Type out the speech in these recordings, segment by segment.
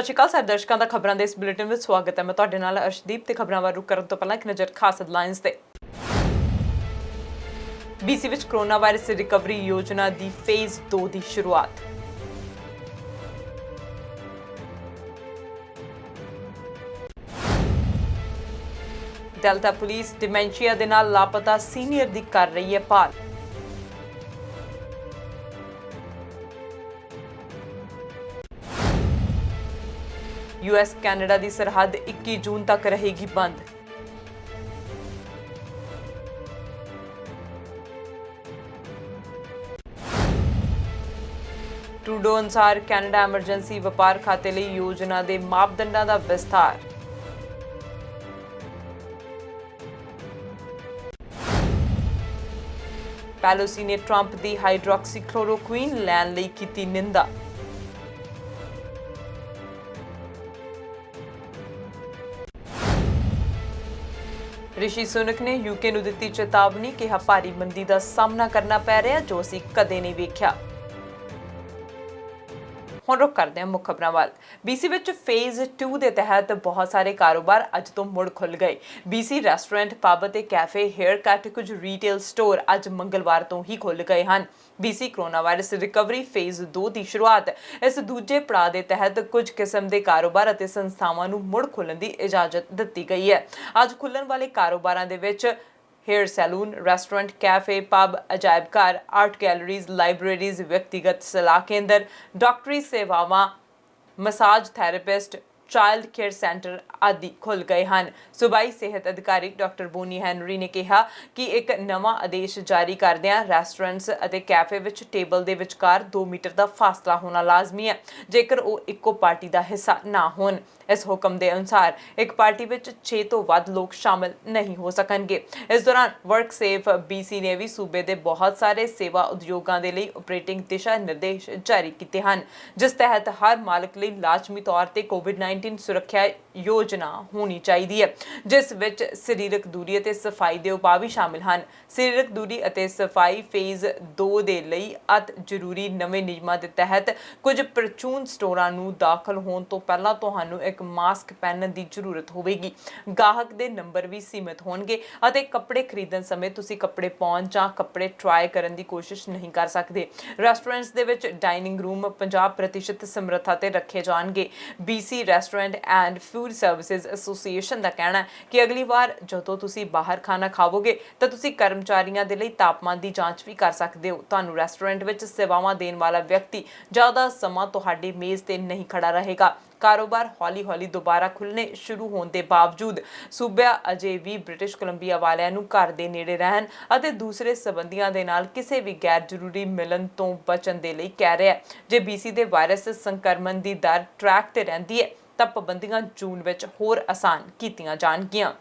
ਸਤਿ ਸ਼੍ਰੀ ਅਕਾਲ ਸਾਰੇ ਦਰਸ਼ਕਾਂ ਦਾ ਖਬਰਾਂ ਦੇ ਇਸ ਬੁਲੇਟਿਨ ਵਿੱਚ ਸਵਾਗਤ ਹੈ। ਮੈਂ ਤੁਹਾਡੇ ਨਾਲ ਅਰਸ਼ਦੀਪ ਤੇ ਖਬਰਾਂ ਵੱਲ ਰੁਕ ਕਰਨ ਤੋਂ ਪਹਿਲਾਂ ਇੱਕ ਨਜ਼ਰ ਖਾਸ ਹੈਡਲਾਈਨਸ ਤੇ। BC ਵਿੱਚ ਕੋਰੋਨਾ ਵਾਇਰਸ ਰਿਕਵਰੀ ਯੋਜਨਾ ਦੀ ਫੇਜ਼ 2 ਦੀ ਸ਼ੁਰੂਆਤ। ਡੈਲਟਾ ਪੁਲਿਸ ਡਿਮੈਂਸ਼ੀਆ ਦੇ ਨਾਲ ਲਾਪਤਾ ਸੀਨੀਅਰ ਦੀ ਕਰ ਰਹੀ ਹੈ ਭਾਲ। US ਕੈਨੇਡਾ ਦੀ ਸਰਹੱਦ 21 ਜੂਨ ਤੱਕ ਰਹੇਗੀ ਬੰਦ। ਟਰੂਡੋ ਅਨੁਸਾਰ ਕੈਨੇਡਾ ਐਮਰਜੈਂਸੀ ਵਪਾਰ ਖਾਤੇ ਲਈ ਯੋਜਨਾ ਦੇ ਮਾਪਦੰਡਾਂ ਦਾ ਵਿਸਥਾਰ। ਪੈਲੋਸੀ ਨੇ ਟਰੰਪ ਦੀ ਹਾਈਡਰੋਕਸੀਕਲੋਰੋਕੁਈਨ ਲੈਣ ਲਈ ਕੀਤੀ ਨਿੰਦਾ। ਰਿਸ਼ੀ ਸੁਨਕ ਨੇ UK ਨੂੰ ਦਿੱਤੀ ਚੇਤਾਵਨੀ, ਕਿਹਾ ਭਾਰੀ ਮੰਦੀ ਦਾ ਸਾਹਮਣਾ ਕਰਨਾ ਪੈ ਰਿਹਾ ਜੋ ਅਸੀਂ ਕਦੇ ਨਹੀਂ ਵੇਖਿਆ। ਹੁਣ ਰੁਕ ਕਰਦੇ ਹਾਂ ਮੁੱਖ ਖਬਰਾਂ ਵੱਲ। BC ਵਿੱਚ ਫੇਜ਼ 2 ਦੇ ਤਹਿਤ ਬਹੁਤ ਸਾਰੇ ਕਾਰੋਬਾਰ ਅੱਜ ਤੋਂ ਮੁੜ ਖੁੱਲ ਗਏ। BC ਰੈਸਟੋਰੈਂਟ, ਪਬ ਅਤੇ ਕੈਫੇ, ਹੇਅਰ ਕੱਟ, ਕੁਝ ਰੀਟੇਲ ਸਟੋਰ ਅੱਜ ਮੰਗਲਵਾਰ ਤੋਂ ਹੀ ਖੁੱਲ ਗਏ ਹਨ। BC corona virus recovery phase 2 ਦੀ ਸ਼ੁਰੂਆਤ। ਇਸ ਦੂਜੇ ਪੜਾਅ ਦੇ ਤਹਿਤ ਕੁਝ ਕਿਸਮ ਦੇ ਕਾਰੋਬਾਰ ਅਤੇ ਸੰਸਥਾਵਾਂ ਨੂੰ ਮੁੜ ਖੁੱਲਣ ਦੀ ਇਜਾਜ਼ਤ ਦਿੱਤੀ ਗਈ ਹੈ। ਅੱਜ ਖੁੱਲਣ ਵਾਲੇ ਕਾਰੋਬਾਰਾਂ ਦੇ ਵਿੱਚ hair salon, restaurant, cafe, pub, अजायब घर, आर्ट गैलरीज, लाइब्रेरीज, व्यक्तिगत सलाह केंद्र, डॉक्टरी सेवावां, massage therapist, child care centre ਆਦਿ ਖੁੱਲ ਗਏ ਹਨ। ਸੂਬਾਈ ਸਿਹਤ ਅਧਿਕਾਰੀ ਡਾਕਟਰ ਬੋਨੀ ਹੈਨਰੀ ਨੇ ਕਿਹਾ ਕਿ ਇੱਕ ਨਵਾਂ ਆਦੇਸ਼ ਜਾਰੀ ਕਰਦਿਆਂ ਰੈਸਟੋਰੈਂਟਸ ਅਤੇ ਕੈਫੇ ਵਿੱਚ ਟੇਬਲ ਦੇ ਵਿਚਕਾਰ 2 ਮੀਟਰ ਦਾ ਫਾਸਲਾ ਹੋਣਾ ਲਾਜ਼ਮੀ ਹੈ, ਜੇਕਰ ਉਹ ਇੱਕੋ ਪਾਰਟੀ ਦਾ ਹਿੱਸਾ ਨਾ ਹੋਣ। ਇਸ ਹੁਕਮ ਦੇ ਅਨੁਸਾਰ ਇੱਕ ਪਾਰਟੀ ਵਿੱਚ 6 ਤੋਂ ਵੱਧ ਲੋਕ ਸ਼ਾਮਲ ਨਹੀਂ ਹੋ ਸਕਣਗੇ। ਇਸ ਦੌਰਾਨ ਵਰਕ ਸੇਫ BC ਨੇ ਵੀ ਸੂਬੇ ਦੇ ਬਹੁਤ ਸਾਰੇ ਸੇਵਾ ਉਦਯੋਗਾਂ ਦੇ ਲਈ ਆਪਰੇਟਿੰਗ ਦਿਸ਼ਾ ਨਿਰਦੇਸ਼ ਜਾਰੀ ਕੀਤੇ ਹਨ, ਜਿਸ ਤਹਿਤ ਹਰ ਮਾਲਕ ਲਈ ਲਾਜ਼ਮੀ ਤੌਰ ਤੇ COVID-19 ਸੁਰੱਖਿਆ ਯੋਜਨਾ ਹੋਣੀ ਚਾਹੀਦੀ ਹੈ, ਜਿਸ ਵਿੱਚ ਸਰੀਰਕ ਦੂਰੀ ਅਤੇ ਸਫਾਈ ਦੇ ਉਪਾਅ ਵੀ ਸ਼ਾਮਿਲ ਹਨ। ਸਰੀਰਕ ਦੂਰੀ ਅਤੇ ਸਫਾਈ ਫੇਜ਼ 2 ਦੇ ਲਈ ਅਤ ਜ਼ਰੂਰੀ ਨਵੇਂ ਨਿਯਮਾਂ ਦੇ ਤਹਿਤ ਕੁਝ ਪ੍ਰਚੂਨ ਸਟੋਰਾਂ ਨੂੰ ਦਾਖਲ ਹੋਣ ਤੋਂ ਪਹਿਲਾਂ ਤੁਹਾਨੂੰ ਇੱਕ ਮਾਸਕ ਪਹਿਨਣ ਦੀ ਜ਼ਰੂਰਤ ਹੋਵੇਗੀ। ਗਾਹਕ ਦੇ ਨੰਬਰ ਵੀ ਸੀਮਿਤ ਹੋਣਗੇ ਅਤੇ ਕੱਪੜੇ ਖਰੀਦਣ ਸਮੇਂ ਤੁਸੀਂ ਕੱਪੜੇ ਪਾਉਣ ਜਾਂ ਕੱਪੜੇ ਟਰਾਈ ਕਰਨ ਦੀ ਕੋਸ਼ਿਸ਼ ਨਹੀਂ ਕਰ ਸਕਦੇ। ਰੈਸਟੋਰੈਂਟਸ ਦੇ ਵਿੱਚ ਡਾਈਨਿੰਗ ਰੂਮ 50% ਸਮਰੱਥਾ ਤੇ ਰੱਖੇ ਜਾਣਗੇ। BC restaurant and food services association ਦਾ ਕਹਿਣਾ ਹੈ ਕਿ ਅਗਲੀ ਵਾਰ ਜਦੋਂ ਤੁਸੀਂ ਬਾਹਰ ਖਾਣਾ ਖਾਵੋਗੇ ਤਾਂ ਤੁਸੀਂ ਕਰਮਚਾਰੀਆਂ ਦੇ ਲਈ ਤਾਪਮਾਨ ਦੀ ਜਾਂਚ ਵੀ ਕਰ ਸਕਦੇ ਹੋ। ਤੁਹਾਨੂੰ ਰੈਸਟੋਰੈਂਟ ਵਿੱਚ ਸੇਵਾਵਾਂ ਦੇਣ ਵਾਲਾ ਵਿਅਕਤੀ ਜ਼ਿਆਦਾ ਸਮਾਂ ਤੁਹਾਡੀ ਮੇਜ਼ ਤੇ ਨਹੀਂ ਖੜਾ ਰਹੇਗਾ। ਕਾਰੋਬਾਰ ਹੌਲੀ-ਹੌਲੀ ਦੁਬਾਰਾ ਖੁੱਲ੍ਹਣੇ ਸ਼ੁਰੂ ਹੋਣ ਦੇ ਬਾਵਜੂਦ ਸੂਬਾ ਅਜੇ ਵੀ ਬ੍ਰਿਟਿਸ਼ ਕੋਲੰਬੀਆ ਵਾਲਿਆਂ ਨੂੰ ਘਰ ਦੇ ਨੇੜੇ ਰਹਿਣ ਅਤੇ ਦੂਸਰੇ ਸੰਬੰਧੀਆਂ ਦੇ ਨਾਲ ਕਿਸੇ ਵੀ ਗੈਰ ਜ਼ਰੂਰੀ ਮਿਲਣ ਤੋਂ ਬਚਣ ਦੇ ਲਈ ਕਹਿ ਰਿਹਾ ਹੈ। ਜੇ BC ਦੇ ਵਾਇਰਸ ਸੰਕਰਮਣ ਦੀ ਦਰ ਟਰੈਕ ਤੇ ਰਹਿੰਦੀ ਹੈ ਤਾਂ ਪਾਬੰਦੀਆਂ ਜੂਨ ਵਿੱਚ ਹੋਰ ਆਸਾਨ ਕੀਤੀਆਂ ਜਾਣਗੀਆਂ।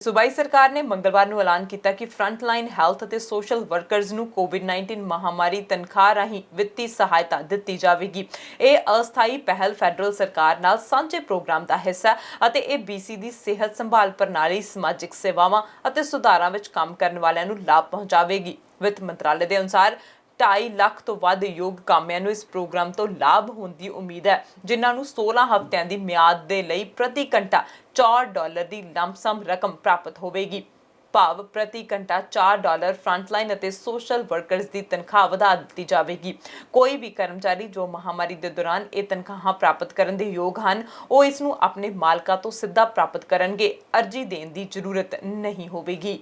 ਸੂਬਾਈ ਸਰਕਾਰ ਨੇ ਮੰਗਲਵਾਰ ਨੂੰ ਐਲਾਨ ਕੀਤਾ ਕਿ ਫਰੰਟਲਾਈਨ ਹੈਲਥ ਅਤੇ ਸੋਸ਼ਲ ਵਰਕਰਜ਼ ਨੂੰ COVID-19 ਮਹਾਮਾਰੀ ਤਨਖਾਹ ਰਾਹੀਂ ਵਿੱਤੀ ਸਹਾਇਤਾ ਦਿੱਤੀ ਜਾਵੇਗੀ। ਇਹ ਅਸਥਾਈ ਪਹਿਲ ਫੈਡਰਲ ਸਰਕਾਰ ਨਾਲ ਸਾਂਝੇ ਪ੍ਰੋਗਰਾਮ ਦਾ ਹਿੱਸਾ ਅਤੇ ਇਹ BC ਦੀ ਸਿਹਤ ਸੰਭਾਲ ਪ੍ਰਣਾਲੀ, ਸਮਾਜਿਕ ਸੇਵਾਵਾਂ ਅਤੇ ਸੁਧਾਰਾਂ ਵਿੱਚ ਕੰਮ ਕਰਨ ਵਾਲਿਆਂ ਨੂੰ ਲਾਭ ਪਹੁੰਚਾਵੇਗੀ। ਵਿੱਤ ਮੰਤਰਾਲੇ ਦੇ ਅਨੁਸਾਰ 2.5 ਲੱਖ ਤੋਂ ਵੱਧ ਯੋਗ ਕਾਮਿਆਂ ਨੂੰ ਇਸ ਪ੍ਰੋਗਰਾਮ ਤੋਂ ਲਾਭ ਹੋਣ ਦੀ ਉਮੀਦ ਹੈ, ਜਿਨ੍ਹਾਂ ਨੂੰ 16 ਹਫ਼ਤਿਆਂ ਦੀ ਮਿਆਦ ਦੇ ਲਈ ਪ੍ਰਤੀ ਘੰਟਾ $4 ਦੀ ਲੰਪਸਮ ਰਕਮ ਪ੍ਰਾਪਤ ਹੋਵੇਗੀ। ਭਾਵ ਪ੍ਰਤੀ ਘੰਟਾ $4 ਫਰੰਟਲਾਈਨ ਅਤੇ ਸੋਸ਼ਲ ਵਰਕਰਜ਼ ਦੀ ਤਨਖਾਹ ਵਧਾ ਦਿੱਤੀ ਜਾਵੇਗੀ। ਕੋਈ ਵੀ ਕਰਮਚਾਰੀ ਜੋ ਮਹਾਮਾਰੀ ਦੇ ਦੌਰਾਨ ਇਹ ਤਨਖਾਹਾਂ ਪ੍ਰਾਪਤ ਕਰਨ ਦੇ ਯੋਗ ਹਨ, ਉਹ ਇਸ ਨੂੰ ਆਪਣੇ ਮਾਲਕਾਂ ਤੋਂ ਸਿੱਧਾ ਪ੍ਰਾਪਤ ਕਰਨਗੇ। ਅਰਜ਼ੀ ਦੇਣ ਦੀ ਜ਼ਰੂਰਤ ਨਹੀਂ ਹੋਵੇਗੀ।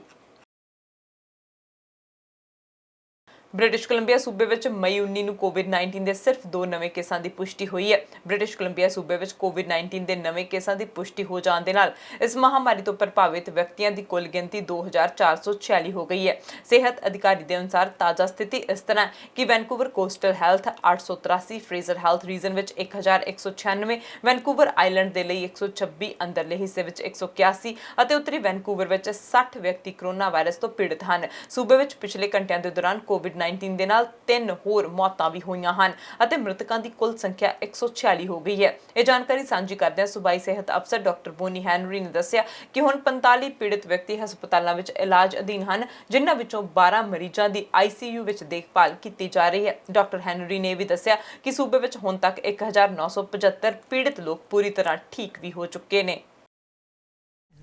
ਬ੍ਰਿਟਿਸ਼ ਕੋਲੰਬੀਆ ਸੂਬੇ ਵਿੱਚ ਮਈ 19 ਨੂੰ COVID-19 ਦੇ ਸਿਰਫ 2 ਨਵੇਂ ਕੇਸਾਂ ਦੀ ਪੁਸ਼ਟੀ ਹੋਈ ਹੈ। ਬ੍ਰਿਟਿਸ਼ ਕੋਲੰਬੀਆ ਸੂਬੇ ਵਿੱਚ COVID-19 ਦੇ ਨਵੇਂ ਕੇਸਾਂ ਦੀ ਪੁਸ਼ਟੀ ਹੋ ਜਾਣ ਦੇ ਨਾਲ ਇਸ ਮਹਾਮਾਰੀ ਤੋਂ ਪ੍ਰਭਾਵਿਤ ਵਿਅਕਤੀਆਂ ਦੀ ਕੁੱਲ ਗਿਣਤੀ 2446 ਹੋ ਗਈ ਹੈ। ਸਿਹਤ ਅਧਿਕਾਰੀ ਦੇ ਅਨੁਸਾਰ ਤਾਜ਼ਾ ਸਥਿਤੀ ਇਸ ਤਰ੍ਹਾਂ ਕਿ Vancouver coastal health 883, Fraser health region ਵਿੱਚ 1196, ਵੈਨਕੂਵਰ ਆਈਲੈਂਡ ਦੇ ਲਈ 126, ਅੰਦਰਲੇ ਹਿੱਸੇ ਵਿੱਚ 181 ਅਤੇ ਉੱਤਰੀ ਵੈਨਕੂਵਰ ਵਿੱਚ 60 ਵਿਅਕਤੀ ਕੋਰੋਨਾ ਵਾਇਰਸ ਤੋਂ ਪੀੜਤ ਹਨ। ਸੂਬੇ ਵਿੱਚ ਪਿਛਲੇ ਘੰਟਿਆਂ ਦੇ ਦੌਰਾਨ COVID-19 COVID-19 ਦੇ ਨਾਲ 3 ਹੋਰ ਮੌਤਾਂ ਵੀ ਹੋਈਆਂ ਹਨ ਅਤੇ ਮ੍ਰਿਤਕਾਂ ਦੀ ਕੁੱਲ ਸੰਖਿਆ 146 ਹੋ ਗਈ ਹੈ। ਇਹ ਜਾਣਕਾਰੀ ਸਾਂਝੀ ਕਰਦਿਆਂ ਸੂਬਾਈ ਸਿਹਤ ਅਫਸਰ ਡਾਕਟਰ ਬੋਨੀ ਹੈਨਰੀ ਨੇ ਦੱਸਿਆ ਕਿ ਹੁਣ 45 ਪੀੜਤ ਵਿਅਕਤੀ ਹਸਪਤਾਲਾਂ ਵਿੱਚ ਇਲਾਜ ਅਧੀਨ ਹਨ, ਜਿਨ੍ਹਾਂ ਵਿੱਚੋਂ 12 ਮਰੀਜ਼ਾਂ ਦੀ ICU ਵਿੱਚ ਦੇਖਭਾਲ ਕੀਤੀ ਜਾ ਰਹੀ ਹੈ। ਡਾਕਟਰ ਹੈਨਰੀ ਨੇ ਵੀ ਦੱਸਿਆ ਕਿ ਸੂਬੇ ਵਿੱਚ ਹੁਣ ਤੱਕ 1975 ਪੀੜਤ ਲੋਕ ਪੂਰੀ ਤਰ੍ਹਾਂ ਠੀਕ ਵੀ ਹੋ ਚੁੱਕੇ ਨੇ।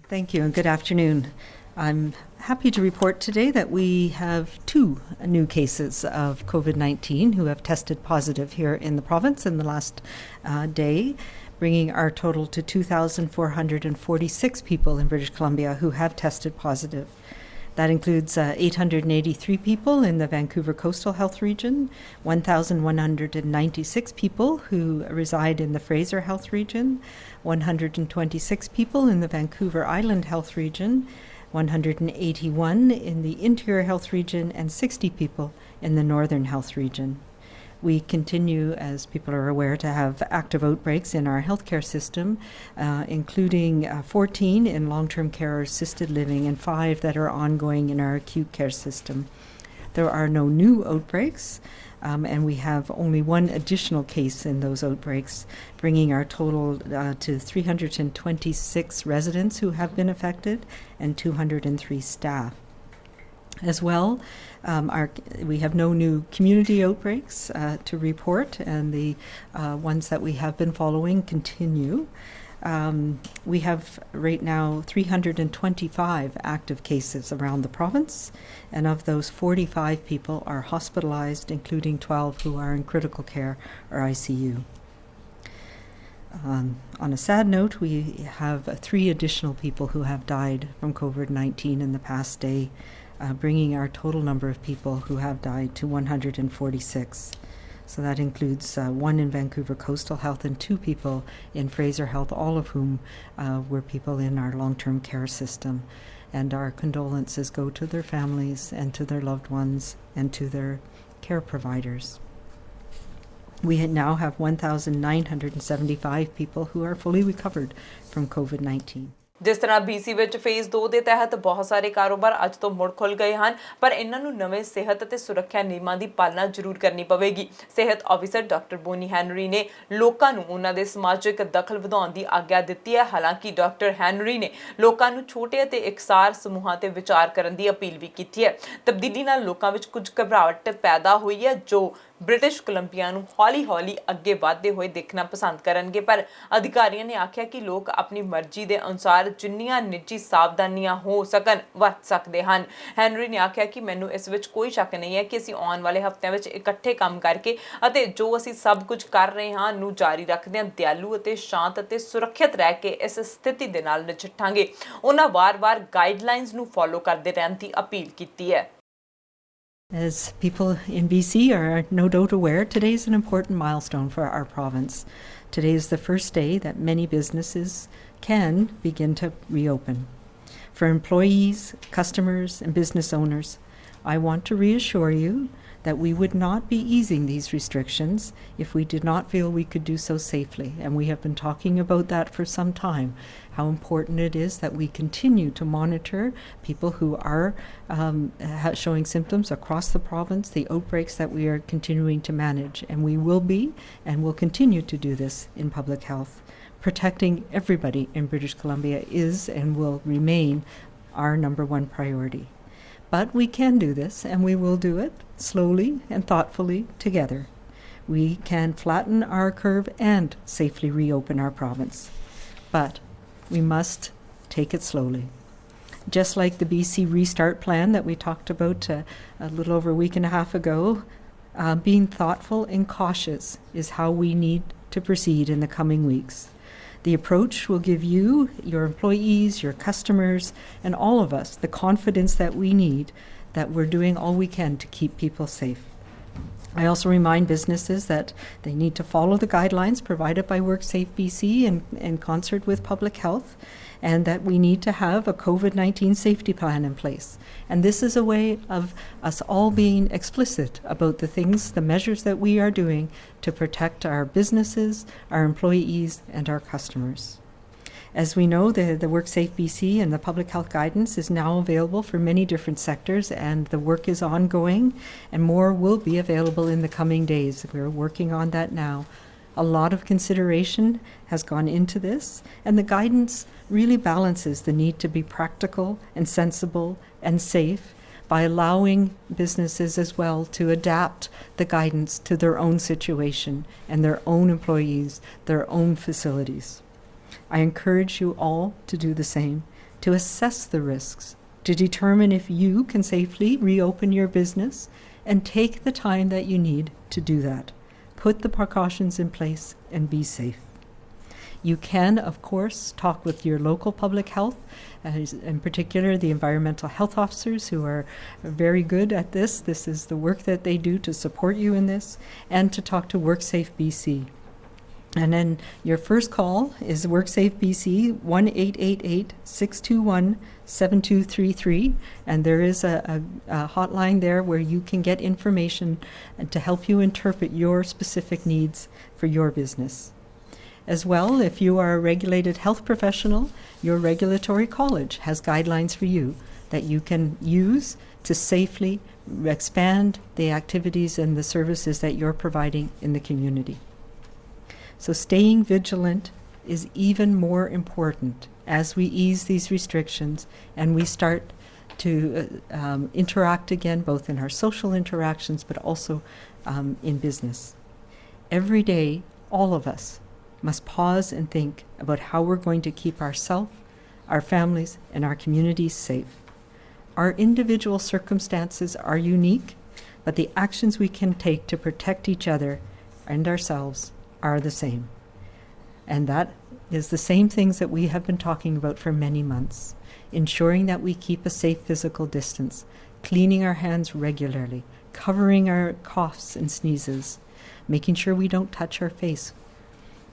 Thank you and good afternoon. I'm happy to report today that we have 2 new cases of COVID-19 who have tested positive here in the province in the last day, bringing our total to 2,446 people in British Columbia who have tested positive. That includes 883 people in the Vancouver Coastal Health Region, 1,196 people who reside in the Fraser Health Region, 126 people in the Vancouver Island Health Region, 181 in the Interior Health Region, and 60 people in the Northern Health Region. We continue, as people are aware, to have active outbreaks in our healthcare system, including 14 in long-term care or assisted living and 5 that are ongoing in our acute care system. There are no new outbreaks, and we have only 1 additional case in those outbreaks, bringing our total to 326 residents who have been affected and 203 staff. As well, we have no new community outbreaks to report, and the ones that we have been following continue. We have right now 325 active cases around the province, and of those 45 people are hospitalized, including 12 who are in critical care or ICU. On a sad note, we have 3 additional people who have died from COVID-19 in the past day, bringing our total number of people who have died to 146. So that includes 1 in Vancouver Coastal Health and 2 people in Fraser Health, all of whom were people in our long-term care system. And our condolences go to their families and to their loved ones and to their care providers. We now have 1,975 people who are fully recovered from COVID-19. ਜਿਸ ਤਰ੍ਹਾਂ BC ਵਿੱਚ phase 2 ਦੇ ਤਹਿਤ ਬਹੁਤ ਸਾਰੇ ਕਾਰੋਬਾਰ ਅੱਜ ਤੋਂ ਮੁੜ ਖੁੱਲ ਗਏ ਹਨ, ਪਰ ਇਹਨਾਂ ਨੂੰ ਨਵੇਂ ਸਿਹਤ ਅਤੇ ਸੁਰੱਖਿਆ ਨਿਯਮਾਂ ਦੀ ਪਾਲਣਾ ਜ਼ਰੂਰ ਕਰਨੀ ਪਵੇਗੀ। ਸਿਹਤ ਆਫੀਸਰ ਡਾਕਟਰ ਬੋਨੀ ਹੈਨਰੀ ਨੇ ਲੋਕਾਂ ਨੂੰ ਉਹਨਾਂ ਦੇ ਸਮਾਜਿਕ ਦਖਲ ਵਧਾਉਣ ਦੀ ਆਗਿਆ ਦਿੱਤੀ ਹੈ। ਹਾਲਾਂਕਿ ਡਾਕਟਰ ਹੈਨਰੀ ਨੇ ਲੋਕਾਂ ਨੂੰ ਛੋਟੇ ਅਤੇ ਇਕਸਾਰ ਸਮੂਹਾਂ ਤੇ ਵਿਚਾਰ ਕਰਨ ਦੀ ਅਪੀਲ ਵੀ ਕੀਤੀ ਹੈ। ਤਬਦੀਲੀ ਨਾਲ ਲੋਕਾਂ ਵਿੱਚ ਕੁਝ ਘਬਰਾਹਟ ਪੈਦਾ ਹੋਈ ਹੈ, ਜੋ ਬ੍ਰਿਟਿਸ਼ ਕੋਲੰਬੀਆ ਨੂੰ ਹੌਲੀ-ਹੌਲੀ ਅੱਗੇ ਵਧਦੇ ਹੋਏ ਦੇਖਣਾ ਪਸੰਦ ਕਰਨਗੇ, ਪਰ ਅਧਿਕਾਰੀਆਂ ਨੇ ਆਖਿਆ ਕਿ ਲੋਕ ਆਪਣੀ ਮਰਜ਼ੀ ਦੇ ਅਨੁਸਾਰ ਜਿੰਨੀਆਂ ਨਿੱਜੀ ਸਾਵਧਾਨੀਆਂ ਹੋ ਸਕਣ ਵਰਤ ਸਕਦੇ ਹਨ। ਹੈਨਰੀ ਨੇ ਆਖਿਆ ਕਿ ਮੈਨੂੰ ਇਸ ਵਿੱਚ ਕੋਈ ਸ਼ੱਕ ਨਹੀਂ ਹੈ ਕਿ ਅਸੀਂ ਆਉਣ ਵਾਲੇ ਹਫ਼ਤਿਆਂ ਵਿੱਚ ਇਕੱਠੇ ਕੰਮ ਕਰਕੇ ਅਤੇ ਜੋ ਅਸੀਂ ਸਭ ਕੁਝ ਕਰ ਰਹੇ ਹਾਂ ਨੂੰ ਜਾਰੀ ਰੱਖਦੇ ਹਾਂ, ਦਿਆਲੂ ਅਤੇ ਸ਼ਾਂਤ ਅਤੇ ਸੁਰੱਖਿਅਤ ਰਹਿ ਕੇ ਇਸ ਸਥਿਤੀ ਦੇ ਨਾਲ ਨਜਿੱਠਾਂਗੇ। ਉਹਨਾਂ ਵਾਰ-ਵਾਰ ਗਾਈਡਲਾਈਨਸ ਨੂੰ ਫੋਲੋ ਕਰਦੇ ਰਹਿਣ ਦੀ ਅਪੀਲ ਕੀਤੀ ਹੈ। As people in BC are no doubt aware, today is an important milestone for our province. Today is the first day that many businesses can begin to reopen. For employees, customers, and business owners, I want to reassure you that we would not be easing these restrictions if we did not feel we could do so safely. And we have been talking about that for some time, how important it is that we continue to monitor people who are showing symptoms across the province, the outbreaks that we are continuing to manage. And we will be and will continue to do this in public health. Protecting everybody in British Columbia is and will remain our number 1 priority. But we can do this, and we will do it slowly and thoughtfully together. We can flatten our curve and safely reopen our province. But we must take it slowly. Just like the BC Restart Plan that we talked about a little over a week and a half ago, being thoughtful and cautious is how we need to proceed in the coming weeks. The approach will give you, your employees, your customers, and all of us the confidence that we need that we're doing all we can to keep people safe. I also remind businesses that they need to follow the guidelines provided by WorkSafe BC in concert with public health, and that we need to have a COVID-19 safety plan in place. And this is a way of us all being explicit about the things, the measures that we are doing to protect our businesses, our employees, and our customers. As we know, the WorkSafe BC and the public health guidance is now available for many different sectors, and the work is ongoing, and more will be available in the coming days. We're working on that now. A lot of consideration has gone into this, and the guidance really balances the need to be practical and sensible and safe by allowing businesses as well to adapt the guidance to their own situation and their own employees, their own facilities. I encourage you all to do the same, to assess the risks, to determine if you can safely reopen your business, and take the time that you need to do that. Put the precautions in place and be safe. You can, of course, talk with your local public health, in particular the environmental health officers who are very good at this. This is the work that they do to support you in this, and to talk to WorkSafe BC. And then your first call is WorkSafe BC 1-888-621-7233, and there is a hotline there where you can get information to help you interpret your specific needs for your business. As well, if you are a regulated health professional, your regulatory college has guidelines for you that you can use to safely expand the activities and the services that you're providing in the community. So staying vigilant is even more important as we ease these restrictions and we start to interact again, both in our social interactions but also in business. Every day, all of us must pause and think about how we're going to keep ourselves, our families, and our communities safe. Our individual circumstances are unique, but the actions we can take to protect each other and ourselves are the same. And that is the same things that we have been talking about for many months. Ensuring that we keep a safe physical distance, cleaning our hands regularly, covering our coughs and sneezes, making sure we don't touch our face,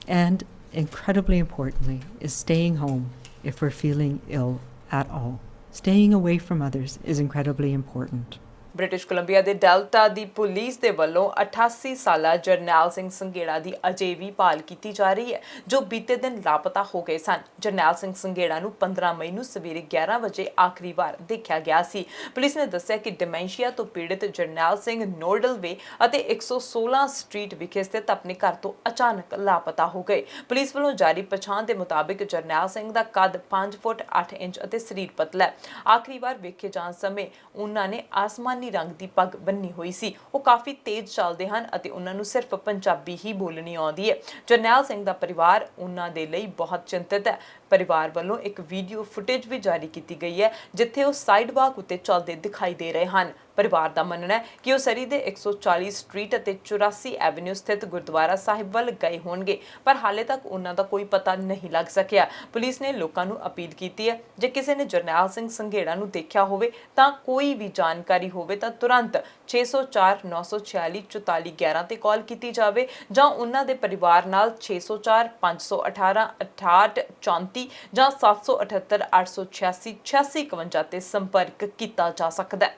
and incredibly importantly is staying home if we're feeling ill at all. Staying away from others is incredibly important. British Columbia ਦੇ Delta ਦੀ police ਦੇ ਵੱਲੋਂ 88 ਸਾਲਾ ਜਰਨੈਲ ਸਿੰਘ ਸੰਘੇੜਾ ਦੀ ਅਜੇ ਵੀ ਭਾਲ ਕੀਤੀ ਜਾ ਰਹੀ ਹੈ, ਜੋ ਬੀਤੇ ਦਿਨ ਲਾਪਤਾ ਹੋ ਗਏ ਸਨ। ਜਰਨੈਲ ਸਿੰਘ ਸੰਘੇੜਾ ਨੂੰ 15 ਮਈ ਨੂੰ ਸਵੇਰੇ 11 ਵਜੇ ਆਖਰੀ ਵਾਰ ਦੇਖਿਆ ਗਿਆ ਸੀ। ਪੁਲਿਸ ਨੇ ਦੱਸਿਆ ਕਿ ਡਿਮੈਂਸ਼ੀਆ ਤੋਂ ਪੀੜਤ ਜਰਨੈਲ ਸਿੰਘ ਨੋਰਡਲ ਵੇ ਅਤੇ 116 ਸਟਰੀਟ ਵਿਖੇ ਸਥਿਤ ਆਪਣੇ ਘਰ ਤੋਂ ਅਚਾਨਕ ਲਾਪਤਾ ਹੋ ਗਏ। ਪੁਲਿਸ ਵੱਲੋਂ ਜਾਰੀ ਪਛਾਣ ਦੇ ਮੁਤਾਬਿਕ ਜਰਨੈਲ ਸਿੰਘ ਦਾ ਕੱਦ 5 ਫੁੱਟ 8 ਇੰਚ ਅਤੇ ਸਰੀਰ ਪਤਲਾ ਹੈ। ਆਖਰੀ ਵਾਰ ਵੇਖੇ ਜਾਣ ਸਮੇਂ ਉਹਨਾਂ ਨੇ ਆਸਮਾਨੀ ਰੰਗ ਦੀ ਪੱਗ ਬੰਨੀ ਹੋਈ ਸੀ। ਉਹ ਕਾਫੀ ਤੇਜ਼ ਚੱਲਦੇ ਹਨ ਅਤੇ ਉਹਨਾਂ ਨੂੰ ਸਿਰਫ ਪੰਜਾਬੀ ਹੀ ਬੋਲਣੀ ਆਉਂਦੀ ਹੈ। ਜਰਨੈਲ ਸਿੰਘ ਦਾ ਪਰਿਵਾਰ ਉਹਨਾਂ ਦੇ ਲਈ ਬਹੁਤ ਚਿੰਤਤ ਹੈ। ਪਰਿਵਾਰ ਵੱਲੋਂ ਇੱਕ ਵੀਡੀਓ ਫੁਟੇਜ ਵੀ ਜਾਰੀ ਕੀਤੀ ਗਈ ਹੈ, ਜਿੱਥੇ ਉਹ ਸਾਈਡ ਵਾਕ ਉੱਤੇ ਚੱਲਦੇ ਦਿਖਾਈ ਦੇ ਰਹੇ ਹਨ। ਪਰਿਵਾਰ ਦਾ ਮੰਨਣਾ ਹੈ ਕਿ ਉਹ ਸਰੀ ਦੇ 140 ਸਟਰੀਟ ਅਤੇ 84 ਐਵਨਿਊ ਸਥਿਤ ਗੁਰਦੁਆਰਾ ਸਾਹਿਬ ਵੱਲ ਗਏ ਹੋਣਗੇ, ਪਰ ਹਾਲੇ ਤੱਕ ਉਹਨਾਂ ਦਾ ਕੋਈ ਪਤਾ ਨਹੀਂ ਲੱਗ ਸਕਿਆ। ਪੁਲਿਸ ਨੇ ਲੋਕਾਂ ਨੂੰ ਅਪੀਲ ਕੀਤੀ ਹੈ, ਜੇ ਕਿਸੇ ਨੇ ਜਰਨੈਲ ਸਿੰਘ ਸੰਘੇੜਾ ਨੂੰ ਦੇਖਿਆ ਹੋਵੇ ਤਾਂ ਕੋਈ ਵੀ ਜਾਣਕਾਰੀ ਹੋਵੇ ਤਾਂ ਤੁਰੰਤ 604 946 44 11 ਤੇ ਕਾਲ ਕੀਤੀ ਜਾਵੇ ਜਾਂ ਉਹਨਾਂ ਦੇ ਪਰਿਵਾਰ ਨਾਲ 604 518 68 34 ਜਾਂ 778 886 86 51 ਤੇ ਸੰਪਰਕ ਕੀਤਾ ਜਾ ਸਕਦਾ ਹੈ।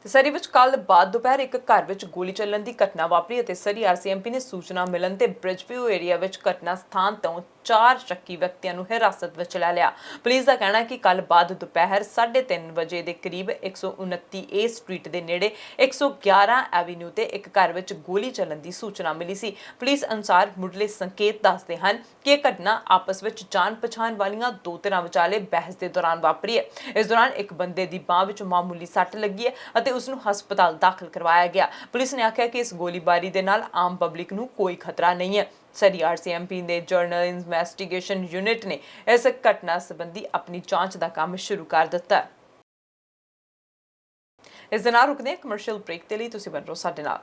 ਸਰੀ ਵਿੱਚ ਕੱਲ ਬਾਅਦ ਦੁਪਹਿਰ ਇੱਕ ਘਰ ਵਿੱਚ ਗੋਲੀ ਚੱਲਣ ਦੀ ਘਟਨਾ ਵਾਪਰੀ ਅਤੇ ਸਰੀ RCMP ਨੇ ਸੂਚਨਾ ਮਿਲਣ ਤੇ ਬ੍ਰਿਜਵਿਊ ਏਰੀਆ ਵਿੱਚ ਘਟਨਾ ਸਥਾਨ ਤੋਂ 4 ਸ਼ੱਕੀ ਵਿਅਕਤੀਆਂ ਨੂੰ ਹਿਰਾਸਤ ਵਿੱਚ ਲੈ ਲਿਆ। ਪੁਲਿਸ ਦਾ ਕਹਿਣਾ ਹੈ ਕਿ ਕੱਲ ਬਾਅਦ ਦੁਪਹਿਰ 3:30 ਵਜੇ ਦੇ ਕਰੀਬ 129A ਸਟਰੀਟ ਦੇ ਨੇੜੇ 111 ਐਵਨਿਊ ਤੇ ਇੱਕ ਘਰ ਵਿੱਚ ਗੋਲੀ ਚੱਲਣ ਦੀ ਸੂਚਨਾ ਮਿਲੀ ਸੀ। ਪੁਲਿਸ ਅਨੁਸਾਰ ਮੁੱਢਲੇ ਸੰਕੇਤ ਦੱਸਦੇ ਹਨ ਕਿ ਇਹ ਘਟਨਾ ਆਪਸ ਵਿੱਚ ਜਾਣ ਪਛਾਣ ਵਾਲੀਆਂ ਦੋ ਧਿਰਾਂ ਵਿਚਾਲੇ ਬਹਿਸ ਦੇ ਦੌਰਾਨ ਵਾਪਰੀ ਹੈ। ਇਸ ਦੌਰਾਨ ਇੱਕ ਬੰਦੇ ਦੀ ਬਾਂਹ ਵਿੱਚ ਮਾਮੂਲੀ ਸੱਟ ਲੱਗੀ ਹੈ ਅਤੇ ਉਸ ਨੂੰ ਹਸਪਤਾਲ ਦਾਖਲ ਕਰਵਾਇਆ ਗਿਆ। ਪੁਲਿਸ ਨੇ ਆਖਿਆ ਕਿ ਇਸ ਗੋਲੀਬਾਰੀ ਦੇ ਨਾਲ ਆਮ ਪਬਲਿਕ ਨੂੰ ਕੋਈ ਖਤਰਾ ਨਹੀਂ ਹੈ। ਸਰੀ RCMP ਦੇ ਜਰਨਲ ਇਨਵੈਸਟੀਗੇਸ਼ਨ ਯੂਨਿਟ ਨੇ ਇਸ ਘਟਨਾ ਸੰਬੰਧੀ ਆਪਣੀ ਜਾਂਚ ਦਾ ਕੰਮ ਸ਼ੁਰੂ ਕਰ ਦਿੱਤਾ। ਇਸ ਦੇ ਨਾਲ ਰੁਕਦੇ ਹਾਂ ਕਮਰਸ਼ੀਅਲ ਬ੍ਰੇਕ ਦੇ ਲਈ। ਤੁਸੀਂ ਬਣ ਰਹੋ ਸਾਡੇ ਨਾਲ।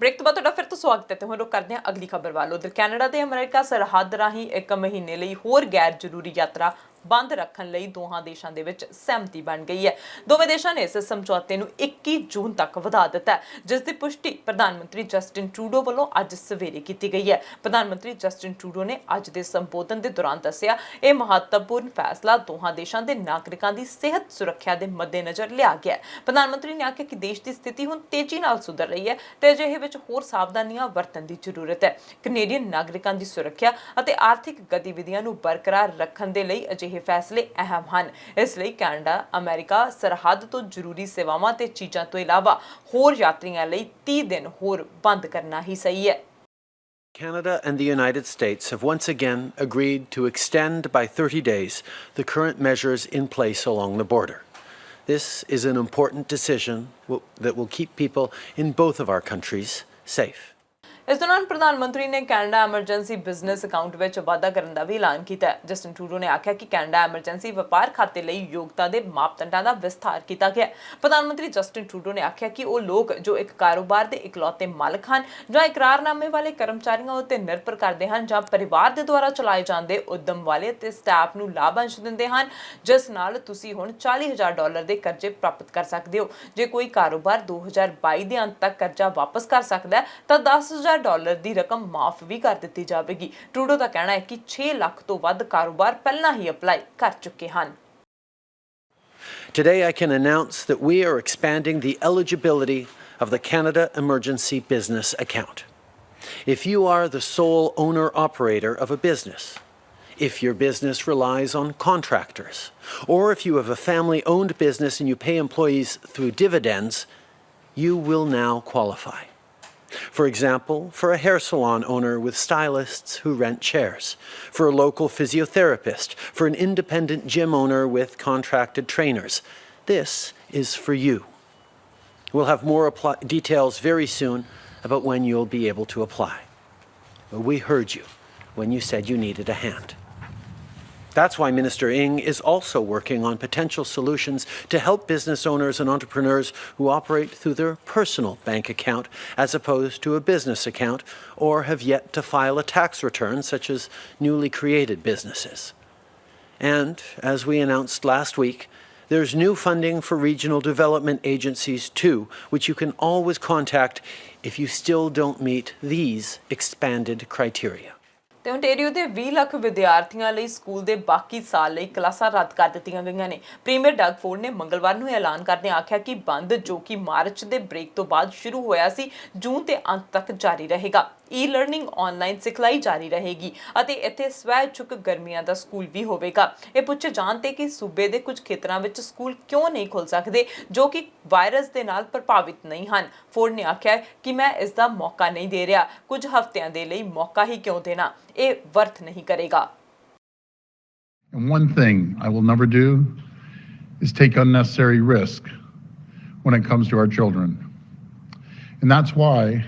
ब्रेक तो बाद तुहाडा फिर तो स्वागत है ते हुण रुख करदे हां अगली खबर वाल। उधर कैनेडा ते अमेरिका सरहद राही 1 महीने लई होर गैर जरूरी यात्रा ਬੰਦ ਰੱਖਣ ਲਈ ਦੋਹਾਂ ਦੇਸ਼ਾਂ ਦੇ ਵਿੱਚ ਸਹਿਮਤੀ ਬਣ ਗਈ ਹੈ। ਦੋਵੇਂ ਦੇਸ਼ਾਂ ਨੇ ਇਸ ਸਮਝੌਤੇ ਨੂੰ 21 ਜੂਨ ਤੱਕ ਵਧਾ ਦਿੱਤਾ ਹੈ, ਜਿਸ ਦੀ ਪੁਸ਼ਟੀ ਪ੍ਰਧਾਨ ਮੰਤਰੀ ਜਸਟਿਨ ਟਰੂਡੋ ਵੱਲੋਂ ਅੱਜ ਸਵੇਰੇ ਕੀਤੀ ਗਈ ਹੈ। ਪ੍ਰਧਾਨ ਮੰਤਰੀ ਜਸਟਿਨ ਟਰੂਡੋ ਨੇ ਅੱਜ ਦੇ ਸੰਬੋਧਨ ਦੇ ਦੌਰਾਨ ਦੱਸਿਆ, ਇਹ ਮਹੱਤਵਪੂਰਨ ਫੈਸਲਾ ਦੋਹਾਂ ਦੇਸ਼ਾਂ ਦੇ ਨਾਗਰਿਕਾਂ ਦੀ ਸਿਹਤ ਸੁਰੱਖਿਆ ਦੇ ਮੱਦੇਨਜ਼ਰ ਲਿਆ ਗਿਆ ਹੈ। ਪ੍ਰਧਾਨ ਮੰਤਰੀ ਨੇ ਆਖਿਆ ਕਿ ਦੇਸ਼ ਦੀ ਸਥਿਤੀ ਹੁਣ ਤੇਜ਼ੀ ਨਾਲ ਸੁਧਰ ਰਹੀ ਹੈ ਤੇ ਅਜਿਹੇ ਵਿੱਚ ਹੋਰ ਸਾਵਧਾਨੀਆਂ ਵਰਤਣ ਦੀ ਜ਼ਰੂਰਤ ਹੈ। ਕੈਨੇਡੀਅਨ ਨਾਗਰਿਕਾਂ ਦੀ ਸੁਰੱਖਿਆ ਅਤੇ ਆਰਥਿਕ ਗਤੀਵਿਧੀਆਂ ਨੂੰ ਬਰਕਰਾਰ ਰੱਖਣ ਦੇ ਲਈ ਅਜਿਹੇ ਫੈਸਲੇ ਅਹਿਮ ਹਨ। ਇਸ ਲਈ ਕੈਨੇਡਾ ਅਮਰੀਕਾ ਸਰਹੱਦ ਤੋਂ ਜ਼ਰੂਰੀ ਸੇਵਾਵਾਂ ਤੇ ਚੀਜ਼ਾਂ ਤੋਂ ਇਲਾਵਾ ਹੋਰ ਯਾਤਰੀਆਂ ਲਈ 30 ਦਿਨ ਹੋਰ ਬੰਦ ਕਰਨਾ ਹੀ ਸਹੀ ਹੈ। Canada and the United States have once again agreed to extend by 30 days the current measures in place along the border. This is an important decision that will keep people in both of our countries safe. ਇਸ ਦੌਰਾਨ ਪ੍ਰਧਾਨ ਮੰਤਰੀ ਨੇ Canada emergency business account ਵਿੱਚ ਵਾਧਾ ਕਰਨ ਦਾ ਵੀ ਐਲਾਨ ਕੀਤਾ। ਜਸਟਿਨ ਟਰੂਡੋ ਨੇ ਆਖਿਆ ਕਿ ਕੈਨੇਡਾ ਐਮਰਜੈਂਸੀ ਵਪਾਰ ਖਾਤੇ ਲਈ ਯੋਗਤਾ ਦੇ ਮਾਪਦੰਡਾਂ ਦਾ ਵਿਸਥਾਰ ਕੀਤਾ ਗਿਆ। ਪ੍ਰਧਾਨ ਮੰਤਰੀ ਜਸਟਿਨ ਟਰੂਡੋ ਨੇ ਆਖਿਆ ਕਿ ਉਹ ਲੋਕ ਜੋ ਇੱਕ ਕਾਰੋਬਾਰ ਦੇ ਇਕਲੌਤੇ ਮਾਲਕ ਹਨ ਜਾਂ ਇਕਰਾਰਨਾਮੇ ਵਾਲੇ ਕਰਮਚਾਰੀਆਂ ਉੱਤੇ ਨਿਰਭਰ ਕਰਦੇ ਹਨ ਜਾਂ ਪਰਿਵਾਰ ਦੇ ਦੁਆਰਾ ਚਲਾਏ ਜਾਂਦੇ ਉਦਮ ਵਾਲੇ ਤੇ ਸਟਾਫ ਨੂੰ ਲਾਭਾਂਸ਼ ਦਿੰਦੇ ਹਨ, ਜਿਸ ਨਾਲ ਤੁਸੀਂ ਹੁਣ $40,000 ਦੇ ਕਰਜ਼ੇ ਪ੍ਰਾਪਤ ਕਰ ਸਕਦੇ ਹੋ। ਜੇ ਕੋਈ ਕਾਰੋਬਾਰ 2022 ਦੇ ਅੰਤ ਤੱਕ ਕਰਜ਼ਾ ਵਾਪਸ ਕਰ ਸਕਦਾ ਹੈ ਤਾਂ $10,000 ਦੀ ਰਕਮ ਮਾਫ ਵੀ ਕਰ ਦਿੱਤੀ ਜਾਵੇਗੀ। ਟਰੂਡੋ ਦਾ ਕਹਿਣਾ ਹੈ ਕਿ 6 ਲੱਖ ਤੋਂ ਵੱਧ ਕਾਰੋਬਾਰ ਪਹਿਲਾਂ ਹੀ ਅਪਲਾਈ ਕਰ ਚੁੱਕੇ ਹਨ। Today I can announce that we are expanding the eligibility of the Canada Emergency Business Account. If you are the sole owner-operator of a business, if your business relies on contractors, or if you have a family-owned business and you pay employees through dividends, you will now qualify. For example, for a hair salon owner with stylists who rent chairs, for a local physiotherapist, for an independent gym owner with contracted trainers. This is for you. We'll have more details very soon about when you'll be able to apply. But we heard you when you said you needed a hand. That's why Minister Ng is also working on potential solutions to help business owners and entrepreneurs who operate through their personal bank account as opposed to a business account or have yet to file a tax return, such as newly created businesses. And as we announced last week, there's new funding for regional development agencies too, which you can always contact if you still don't meet these expanded criteria. ਤੇ Ontario ਦੇ 20 ਲੱਖ ਵਿਦਿਆਰਥੀਆਂ ਲਈ school ਦੇ ਬਾਕੀ ਸਾਲ ਲਈ ਕਲਾਸਾਂ ਰੱਦ ਕਰ ਦਿੱਤੀਆਂ ਗਈਆਂ ਨੇ। ਪ੍ਰੀਮੀਅਰ ਡਗ ਫੋਰਡ ਨੇ ਮੰਗਲਵਾਰ ਨੂੰ ਐਲਾਨ ਕਰਦਿਆਂ ਆਖਿਆ ਕਿ ਬੰਦ ਜੋ ਕਿ ਮਾਰਚ ਦੇ ਬ੍ਰੇਕ ਤੋਂ ਬਾਅਦ ਸ਼ੁਰੂ ਹੋਇਆ ਸੀ, ਜੂਨ ਦੇ ਅੰਤ ਤੱਕ ਜਾਰੀ ਰਹੇਗਾ। ਈ-ਲਰਨਿੰਗ ਆਨਲਾਈਨ ਸਿਖਲਾਈ ਜਾਰੀ ਰਹੇਗੀ ਅਤੇ ਇੱਥੇ ਸਵੈ-ਇੱਛੁਕ ਗਰਮੀਆਂ ਦਾ ਸਕੂਲ ਵੀ ਹੋਵੇਗਾ। ਇਹ ਪੁੱਛੇ ਜਾਣ ਤੇ ਕਿ ਸੂਬੇ ਦੇ ਕੁਝ ਖੇਤਰਾਂ ਵਿੱਚ ਸਕੂਲ ਕਿਉਂ ਨਹੀਂ ਖੁੱਲ ਸਕਦੇ ਜੋ ਕਿ ਵਾਇਰਸ ਦੇ ਨਾਲ ਪ੍ਰਭਾਵਿਤ ਨਹੀਂ ਹਨ, ਫੋਰਡ ਨੇ ਆਖਿਆ ਕਿ ਮੈਂ ਇਸ ਦਾ ਮੌਕਾ ਨਹੀਂ ਦੇ ਰਿਹਾ। ਕੁਝ ਹਫ਼ਤਿਆਂ ਦੇ ਲਈ ਮੌਕਾ ਹੀ ਕਿਉਂ ਦੇਣਾ, ਇਹ ਵਰਤ ਨਹੀਂ ਕਰੇਗਾ। And one thing I will never do is take unnecessary risk when it comes to our children. And that's why,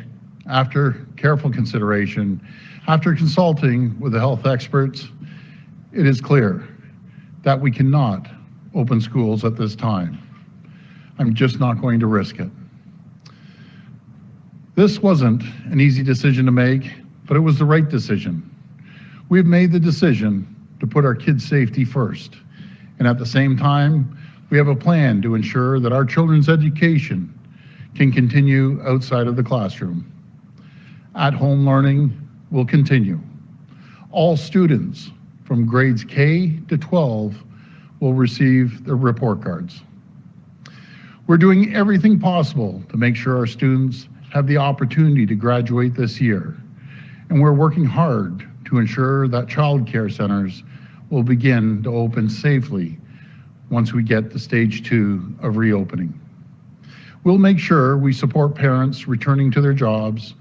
after careful consideration, after consulting with the health experts, it is clear that we cannot open schools at this time. I'm just not going to risk it. This wasn't an easy decision to make, but it was the right decision. We've made the decision to put our kids' safety first. And at the same time, we have a plan to ensure that our children's education can continue outside of the classroom. At-home learning will continue. All students from grades K to 12 will receive their report cards. We're doing everything possible to make sure our students have the opportunity to graduate this year. And we're working hard to ensure that child care centers will begin to open safely once we get to stage 2 of reopening. We'll make sure we support parents returning to their jobs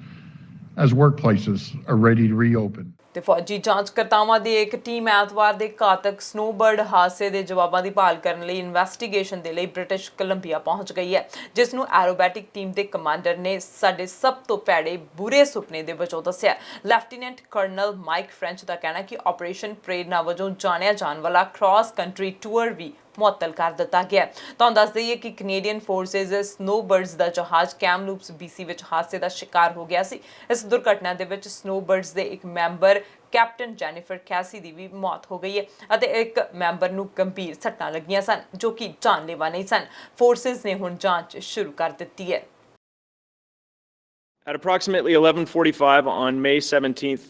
as workplaces are ready to reopen. ਤੇ ਫੌਜੀ ਜਾਂਚਕਰਤਾਵਾਂ ਦੀ ਇੱਕ team ਐਤਵਾਰ ਦੇ ਘਾਤਕ ਸਨੋਬਰਡ ਹਾਦਸੇ ਦੇ ਜਵਾਬਾਂ ਦੀ ਭਾਲ ਕਰਨ ਲਈ ਇਨਵੈਸਟੀਗੇਸ਼ਨ ਦੇ ਲਈ ਬ੍ਰਿਟਿਸ਼ ਕੋਲੰਬੀਆ ਪਹੁੰਚ ਗਈ ਹੈ, ਜਿਸ ਨੂੰ ਐਰੋਬੈਟਿਕ ਟੀਮ ਦੇ ਕਮਾਂਡਰ ਨੇ ਸਾਡੇ ਸਭ ਤੋਂ ਭੈੜੇ ਬੁਰੇ ਸੁਪਨੇ ਦੇ ਵਜੋਂ ਦੱਸਿਆ। ਲੈਫਟੀਨੈਂਟ ਕਰਨਲ ਮਾਈਕ ਫ੍ਰੈਂਚ ਦਾ ਕਹਿਣਾ ਕਿ ਆਪਰੇਸ਼ਨ ਪ੍ਰੇਰਨਾ ਵਜੋਂ ਜਾਣਿਆ ਜਾਣ ਵਾਲਾ ਕ੍ਰਾਸ ਕੰਟਰੀ ਟੂਰ ਵੀ ਮੁਅੱਤਲ ਕਰ ਦਿੱਤਾ ਗਿਆ। ਤੁਹਾਨੂੰ ਦੱਸ ਦਈਏ ਕਿ ਕੈਨੇਡੀਅਨ ਫੋਰਸਿਸ ਸਨੋਬਰਡਸ ਦਾ ਜਹਾਜ਼ ਕੈਮਲੂਪਸ BC ਵਿੱਚ ਹਾਦਸੇ ਦਾ ਸ਼ਿਕਾਰ ਹੋ ਗਿਆ ਸੀ। ਇਸ ਦੁਰਘਟਨਾ ਦੇ ਵਿੱਚ ਸਨੋਬਰਡਸ ਦੇ ਇੱਕ ਮੈਂਬਰ ਕੈਪਟਨ ਜੈਨੀਫਰ ਕੈਸੀ ਦੀ ਵੀ ਮੌਤ ਹੋ ਗਈ ਹੈ ਅਤੇ ਇੱਕ ਮੈਂਬਰ ਨੂੰ ਗੰਭੀਰ ਸੱਟਾਂ ਲੱਗੀਆਂ ਸਨ ਜੋ ਕਿ ਜਾਨਲੇਵਾ ਨਹੀਂ ਸਨ। ਫੋਰਸਿਸ ਨੇ ਹੁਣ ਜਾਂਚ ਸ਼ੁਰੂ ਕਰ ਦਿੱਤੀ ਹੈ। At approximately 11:45 on May 17th,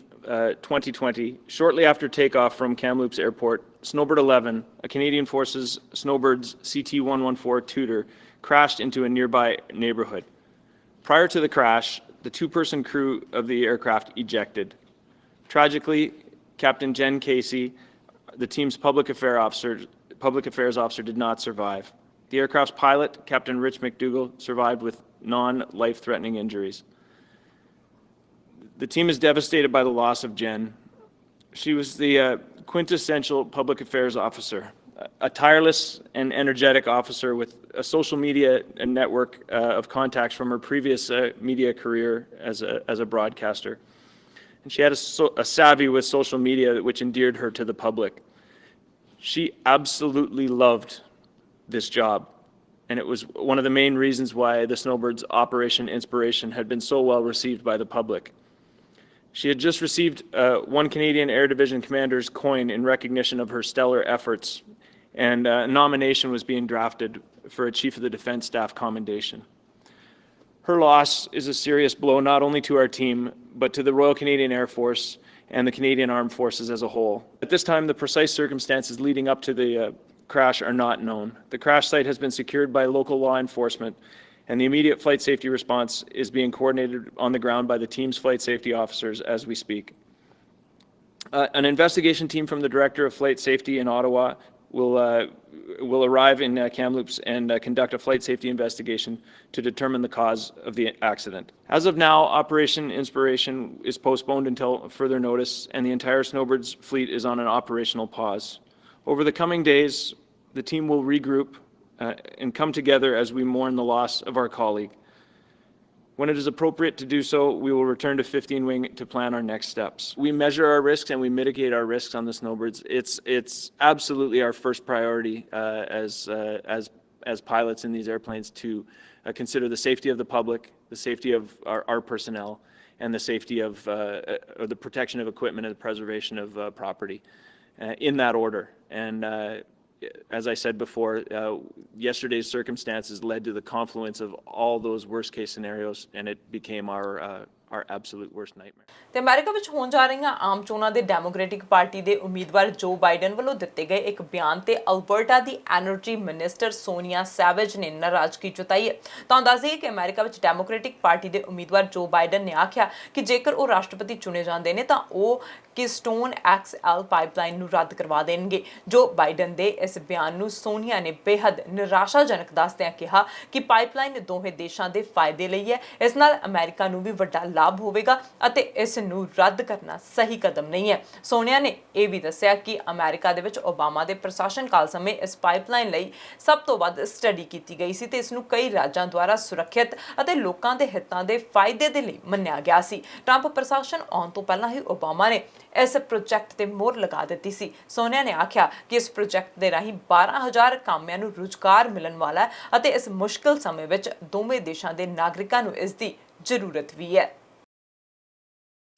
2020, shortly after takeoff from Kamloops Airport, Snowbird 11, a Canadian Forces Snowbird's CT-114 Tudor, crashed into a nearby neighborhood. Prior to the crash, the two-person crew of the aircraft ejected. Tragically, Captain Jen Casey, the team's public affairs officer, did not survive. The aircraft's pilot, Captain Rich McDougall, survived with non-life-threatening injuries. The team is devastated by the loss of Jen. She was the quintessential public affairs officer, a tireless and energetic officer with a social media network of contacts from her previous media career as a broadcaster. And she had a savvy with social media which endeared her to the public. She absolutely loved this job, and it was one of the main reasons why the Snowbirds Operation Inspiration had been so well received by the public. She had just received one Canadian Air Division Commander's coin in recognition of her stellar efforts, and a nomination was being drafted for a Chief of the Defence Staff commendation. Her loss is a serious blow not only to our team, but to the Royal Canadian Air Force and the Canadian Armed Forces as a whole. At this time, the precise circumstances leading up to the crash are not known. The crash site has been secured by local law enforcement, and the immediate flight safety response is being coordinated on the ground by the team's flight safety officers as we speak. An investigation team from the Director of Flight Safety in Ottawa will arrive in Kamloops and conduct a flight safety investigation to determine the cause of the accident. As of now, Operation Inspiration is postponed until further notice, and the entire Snowbirds fleet is on an operational pause. Over the coming days, the team will regroup and come together as we mourn the loss of our colleague. When it is appropriate to do so, we will return to 15 Wing to plan our next steps. We measure our risks and we mitigate our risks on the Snowbirds. It's absolutely our first priority as pilots in these airplanes to consider the safety of the public, the safety of our personnel, and the safety of or the protection of equipment and the preservation of property in that order. And as I said before, yesterday's circumstances led to the confluence of all those worst case scenarios, and it became our absolute worst nightmare. ਤੇ America ਵਿੱਚ ਹੋਣ ਜਾ ਰਹੀਆਂ ਆਮ ਚੋਣਾਂ ਦੇ democratic party ਦੇ ਉਮੀਦਵਾਰ ਜੋ ਬਾਈਡਨ ਵੱਲੋਂ ਦਿੱਤੇ ਗਏ ਇੱਕ ਬਿਆਨ ਤੇ ਅਲਬਰਟਾ ਦੀ ਐਨਰਜੀ ਮਿਨਿਸਟਰ ਸੋਨੀਆ ਸੈਵੇਜ ਨੇ ਨਾਰਾਜ਼ਗੀ ਜਤਾਈ ਹੈ। ਤੁਹਾਨੂੰ ਦੱਸ ਦਈਏ ਕਿ ਅਮਰੀਕਾ ਵਿੱਚ ਡੈਮੋਕ੍ਰੈਟਿਕ ਪਾਰਟੀ ਦੇ ਉਮੀਦਵਾਰ ਜੋ ਬਾਈਡਨ ਨੇ ਆਖਿਆ ਕਿ ਜੇਕਰ ਉਹ ਰਾਸ਼ਟਰਪਤੀ ਚੁਣੇ ਜਾਂਦੇ ਨੇ ਤਾਂ ਉਹ ਕਿਸਟੋਨ XL ਪਾਈਪਲਾਈਨ ਨੂੰ ਰੱਦ ਕਰਵਾ ਦੇਣਗੇ। ਜੋ ਬਾਈਡਨ ਦੇ ਇਸ ਬਿਆਨ ਨੂੰ ਸੋਨੀਆ ਨੇ ਬੇहद ਨਿਰਾਸ਼ਾਜਨਕ ਦੱਸਦਿਆਂ ਕਿਹਾ ਕਿ ਪਾਈਪਲਾਈਨ ਦੋਵੇਂ ਦੇਸ਼ਾਂ ਦੇ ਫਾਇਦੇ ਲਈ ਹੈ। ਇਸ ਨਾਲ ਅਮਰੀਕਾ ਨੂੰ ਵੀ ਵੱਡਾ ਲਾਭ ਹੋਵੇਗਾ ਅਤੇ ਇਸ ਨੂੰ ਰੱਦ ਕਰਨਾ ਸਹੀ ਕਦਮ ਨਹੀਂ ਹੈ। ਸੋਨੀਆ ਨੇ ਇਹ ਵੀ ਦੱਸਿਆ ਕਿ ਅਮਰੀਕਾ ਦੇ ਵਿੱਚ ਓਬਾਮਾ ਦੇ ਪ੍ਰਸ਼ਾਸਨ ਕਾਲ ਸਮੇਂ ਇਸ ਪਾਈਪਲਾਈਨ ਲਈ ਸਭ ਤੋਂ ਵੱਧ ਸਟੱਡੀ ਕੀਤੀ ਗਈ ਸੀ ਤੇ ਇਸ ਨੂੰ ਕਈ ਰਾਜਾਂ ਦੁਆਰਾ ਸੁਰੱਖਿਅਤ ਅਤੇ ਲੋਕਾਂ ਦੇ ਹਿੱਤਾਂ ਦੇ ਫਾਇਦੇ ਦੇ ਲਈ ਮੰਨਿਆ ਗਿਆ ਸੀ। ਟਰੰਪ ਪ੍ਰਸ਼ਾਸਨ ਆਉਣ ਤੋਂ ਪਹਿਲਾਂ ਹੀ ਓਬਾਮਾ ਨੇ ਇਸ ਪ੍ਰੋਜੈਕਟ ਤੇ ਮੋਹਰ ਲਗਾ ਦਿੱਤੀ ਸੀ। ਸੋਨੀਆ ਨੇ ਆਖਿਆ ਕਿ ਇਸ ਪ੍ਰੋਜੈਕਟ ਦੇ ਰਾਹੀਂ 12,000 ਕਾਮਿਆਂ ਨੂੰ ਰੁਜ਼ਗਾਰ ਮਿਲਣ ਵਾਲਾ ਹੈ ਅਤੇ ਇਸ ਮੁਸ਼ਕਲ ਸਮੇਂ ਵਿੱਚ ਦੋਵੇਂ ਦੇਸ਼ਾਂ ਦੇ ਨਾਗਰਿਕਾਂ ਨੂੰ ਇਸ ਦੀ ਜ਼ਰੂਰਤ ਵੀ ਹੈ।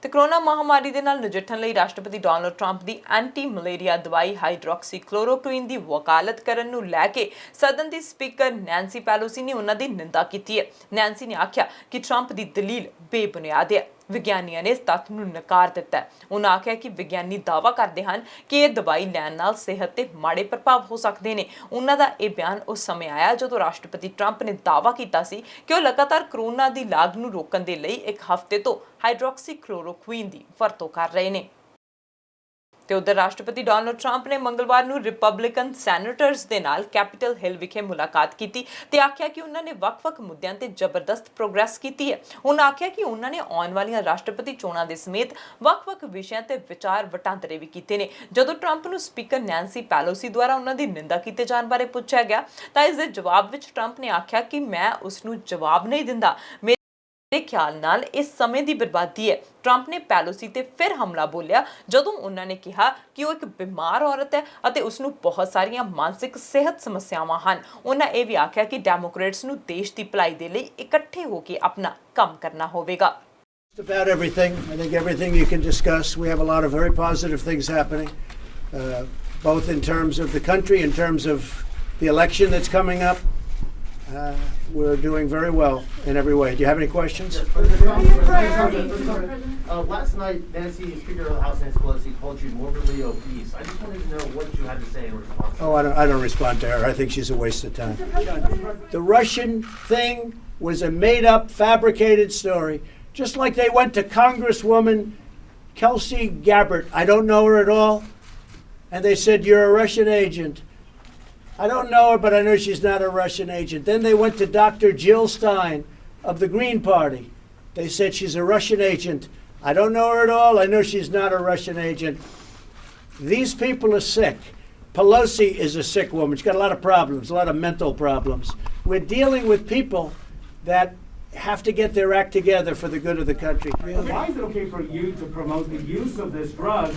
ਤੇ ਕੋਰੋਨਾ ਮਹਾਮਾਰੀ ਦੇ ਨਾਲ ਨਜਿੱਠਣ ਲਈ ਰਾਸ਼ਟਰਪਤੀ ਡੋਨਾਲਡ ਟਰੰਪ ਦੀ ਐਂਟੀ ਮਲੇਰੀਆ ਦਵਾਈ ਹਾਈਡਰੋਕਸੀਕਲੋਰੋਕੁਇਨ ਦੀ ਵਕਾਲਤ ਕਰਨ ਨੂੰ ਲੈ ਕੇ ਸਦਨ ਦੀ ਸਪੀਕਰ ਨੈਂਸੀ ਪੈਲੋਸੀ ਨੇ ਉਹਨਾਂ ਦੀ ਨਿੰਦਾ ਕੀਤੀ ਹੈ। ਨੈਂਸੀ ਨੇ ਆਖਿਆ ਕਿ ਟਰੰਪ ਦੀ ਦਲੀਲ ਬੇਬੁਨਿਆਦ ਹੈ। ਵਿਗਿਆਨੀਆਂ ਨੇ ਇਸ ਤੱਥ ਨੂੰ ਨਕਾਰ ਦਿੱਤਾ ਹੈ। ਉਹਨਾਂ ਆਖਿਆ ਕਿ ਵਿਗਿਆਨੀ ਦਾਅਵਾ ਕਰਦੇ ਹਨ ਕਿ ਇਹ ਦਵਾਈ ਲੈਣ ਨਾਲ ਸਿਹਤ ਤੇ ਮਾੜੇ ਪ੍ਰਭਾਵ ਹੋ ਸਕਦੇ ਨੇ। ਉਹਨਾਂ ਦਾ ਇਹ ਬਿਆਨ ਉਸ ਸਮੇਂ ਆਇਆ ਜਦੋਂ ਰਾਸ਼ਟਰਪਤੀ ਟਰੰਪ ਨੇ ਦਾਅਵਾ ਕੀਤਾ ਸੀ ਕਿ ਉਹ ਲਗਾਤਾਰ ਕੋਰੋਨਾ ਦੀ ਲਾਗ ਨੂੰ ਰੋਕਣ ਦੇ ਲਈ ਇੱਕ ਹਫ਼ਤੇ ਤੋਂ ਹਾਈਡਰੋਕਸੀਕਲੋਰੋਕੁਇਨ ਦੀ ਵਰਤੋਂ ਕਰ ਰਹੇ ਨੇ। ਤੇ ਉਧਰ ਰਾਸ਼ਟਰਪਤੀ ਡੋਨਾਲਡ ਟਰੰਪ ਨੇ ਮੰਗਲਵਾਰ ਨੂੰ ਰਿਪਬਲਿਕਨ ਸੈਨੇਟਰਸ ਦੇ ਨਾਲ ਕੈਪੀਟਲ ਹਿੱਲ ਵਿਖੇ ਮੁਲਾਕਾਤ ਕੀਤੀ ਤੇ ਆਖਿਆ ਕਿ ਉਹਨਾਂ ਨੇ ਵੱਖ-ਵੱਖ ਮੁੱਦਿਆਂ ਤੇ ਜ਼ਬਰਦਸਤ ਪ੍ਰੋਗਰੈਸ ਕੀਤੀ ਹੈ। ਉਹਨਾਂ ਆਖਿਆ ਕਿ ਉਹਨਾਂ ਨੇ ਆਉਣ ਵਾਲੀਆਂ ਰਾਸ਼ਟਰਪਤੀ ਚੋਣਾਂ ਦੇ ਸਮੇਤ ਵੱਖ-ਵੱਖ ਵਿਸ਼ਿਆਂ ਤੇ ਵਿਚਾਰ ਵਟਾਂਦਰੇ ਵੀ ਕੀਤੇ ਨੇ। ਜਦੋਂ ਟਰੰਪ ਨੂੰ ਸਪੀਕਰ ਨੈਂਸੀ ਪੈਲੋਸੀ ਦੁਆਰਾ ਉਹਨਾਂ ਦੀ ਨਿੰਦਾ ਕੀਤੇ ਜਾਣ ਬਾਰੇ ਪੁੱਛਿਆ ਗਿਆ ਤਾਂ ਇਸ ਦੇ ਜਵਾਬ ਵਿੱਚ ਟਰੰਪ ਨੇ ਆਖਿਆ ਕਿ ਮੈਂ ਉਸ ਨੂੰ ਜਵਾਬ ਨਹੀਂ ਦਿੰਦਾ। ਮੇਰੇ ਖਿਆਲ ਨਾਲ ਇਸ ਸਮੇਂ ਦੀ ਬਰਬਾਦੀ ਹੈ। ਟਰੰਪ ਨੇ ਪੈਲੋਸੀ ਤੇ ਫਿਰ ਹਮਲਾ ਬੋਲਿਆ ਜਦੋਂ ਉਹਨਾਂ ਨੇ ਕਿਹਾ ਕਿ ਉਹ ਇੱਕ ਬਿਮਾਰ ਔਰਤ ਹੈ ਅਤੇ ਉਸ ਨੂੰ ਬਹੁਤ ਸਾਰੀਆਂ ਮਾਨਸਿਕ ਸਿਹਤ ਸਮੱਸਿਆਵਾਂ ਹਨ। ਉਹਨਾਂ ਇਹ ਵੀ ਆਖਿਆ ਕਿ ਡੈਮੋਕ੍ਰੇਟਸ ਨੂੰ ਦੇਸ਼ ਦੀ ਭਲਾਈ ਦੇ ਲਈ ਇਕੱਠੇ ਹੋ ਕੇ ਆਪਣਾ ਕੰਮ ਕਰਨਾ ਹੋਵੇਗਾ। About everything. I think everything you can discuss. We have a lot of very positive things happening, both in terms of the country, in terms of the election that's coming up. We're doing very well in every way. Do you have any questions? Last night, Nancy, Speaker of the House, Nancy Pelosi, called you morbidly obese. I just wanted to know what you had to say in response. Oh, I don't respond to her. I think she's a waste of time. The Russian thing was a made-up, fabricated story. Just like they went to Congresswoman Kelsey Gabbard. I don't know her at all. And they said, you're a Russian agent. I don't know her, but I know she's not a Russian agent. Then they went to Dr. Jill Stein of the Green Party. They said she's a Russian agent. I don't know her at all. I know she's not a Russian agent. These people are sick. Pelosi is a sick woman. She's got a lot of problems, a lot of mental problems. We're dealing with people that have to get their act together for the good of the country. Why is it okay for you to promote the use of this drug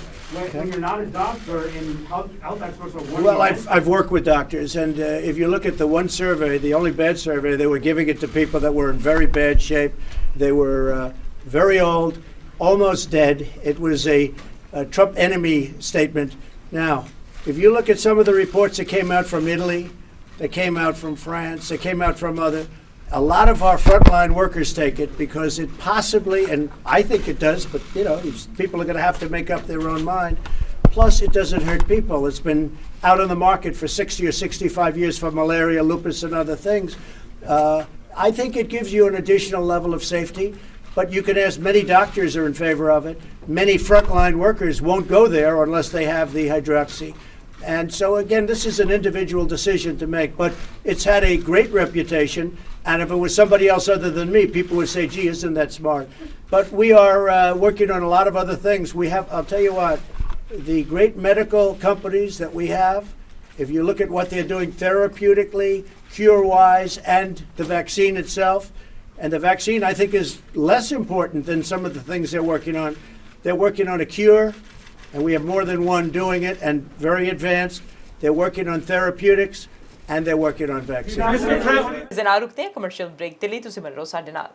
when you're not a doctor and health experts are warning? Well, I've worked with doctors, and if you look at the one survey, the only bad survey, they were giving it to people that were in very bad shape. They were very old, almost dead. It was a Trump enemy statement. Now, if you look at some of the reports that came out from Italy, that came out from France, that came out from a lot of our frontline workers take it because it possibly, and I think it does, but you know, people are going to have to make up their own mind. Plus, it doesn't hurt people. It's been out on the market for 60 or 65 years for malaria, lupus, and other things. I think it gives you an additional level of safety, but you can ask, many doctors are in favor of it. Many frontline workers won't go there unless they have the hydroxy. And so, again, this is an individual decision to make, but it's had a great reputation. And if it was somebody else other than me, people would say, gee, isn't that smart? But we are working on a lot of other things. We have, I'll tell you what, the great medical companies that we have, if you look at what they're doing therapeutically, cure-wise, and the vaccine itself, and the vaccine, I think, is less important than some of the things they're working on. They're working on a cure, and we have more than one doing it, and very advanced. They're working on therapeutics, and they're working on vaccines. ਜਨਾ ਰੁਕਦੇ ਹਾਂ commercial break ਦੇ ਲਈ ਤੁਸੀਂ ਬਣੇ ਰਹੋ ਸਾਡੇ ਨਾਲ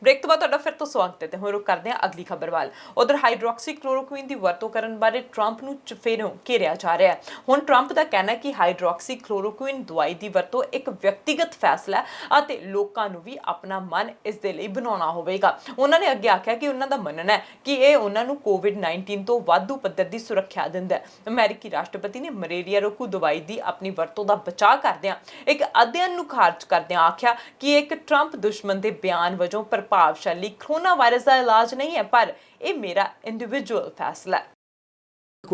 ब्रेक तो बाद ਤੁਹਾਡਾ ਫਿਰ ਤੋਂ ਸਵਾਗਤ ਹੈ ਤੇ ਹੁਣ ਰੁਕ ਕਰਦੇ ਹਾਂ ਅਗਲੀ ਖਬਰ ਵੱਲ। ਉਧਰ ਹਾਈਡਰੋਕਸੀ ਕਲੋਰੋਕੁਇਨ ਦੀ ਵਰਤੋਂ ਕਰਨ ਬਾਰੇ ਟਰੰਪ ਨੂੰ ਚੁਫੇਰੋਂ ਘੇਰਿਆ ਜਾ ਰਿਹਾ ਹੈ। ਹੁਣ ਟਰੰਪ ਦਾ ਕਹਿਣਾ ਹੈ ਕਿ ਹਾਈਡਰੋਕਸੀ ਕਲੋਰੋਕੁਇਨ ਦਵਾਈ ਦੀ ਵਰਤੋਂ ਇੱਕ ਵਿਅਕਤੀਗਤ ਫੈਸਲਾ ਹੈ ਅਤੇ ਲੋਕਾਂ ਨੂੰ ਵੀ ਆਪਣਾ ਮਨ ਇਸ ਦੇ ਲਈ ਬਣਾਉਣਾ ਹੋਵੇਗਾ। ਉਹਨਾਂ ਨੇ ਅੱਗੇ ਆਖਿਆ ਕਿ ਉਹਨਾਂ ਦਾ ਮੰਨਣਾ ਹੈ ਕਿ ਇਹ ਉਹਨਾਂ ਨੂੰ COVID-19 ਤੋਂ ਵਾਧੂ ਪੱਧਰ ਦੀ ਸੁਰੱਖਿਆ ਦਿੰਦਾ ਹੈ। ਅਮਰੀਕੀ ਰਾਸ਼ਟਰਪਤੀ ਨੇ ਮਲੇਰੀਆ ਰੋਕੂ ਦਵਾਈ ਦੀ ਆਪਣੀ ਵਰਤੋਂ ਦਾ ਬਚਾਅ ਕਰਦਿਆਂ ਇੱਕ ਅਧਿਐਨ ਨੂੰ ਖਾਰਜ ਕਰਦਿਆਂ ਆਖਿਆ ਕਿ ਇੱਕ ਟਰੰਪ ਦੁਸ਼ਮਣ ਦੇ ਬਿਆਨ ਵਜੋਂ प्रभावशाली कोरोना वायरस का इलाज नहीं है पर ये मेरा इंडिविजुअल फैसला है।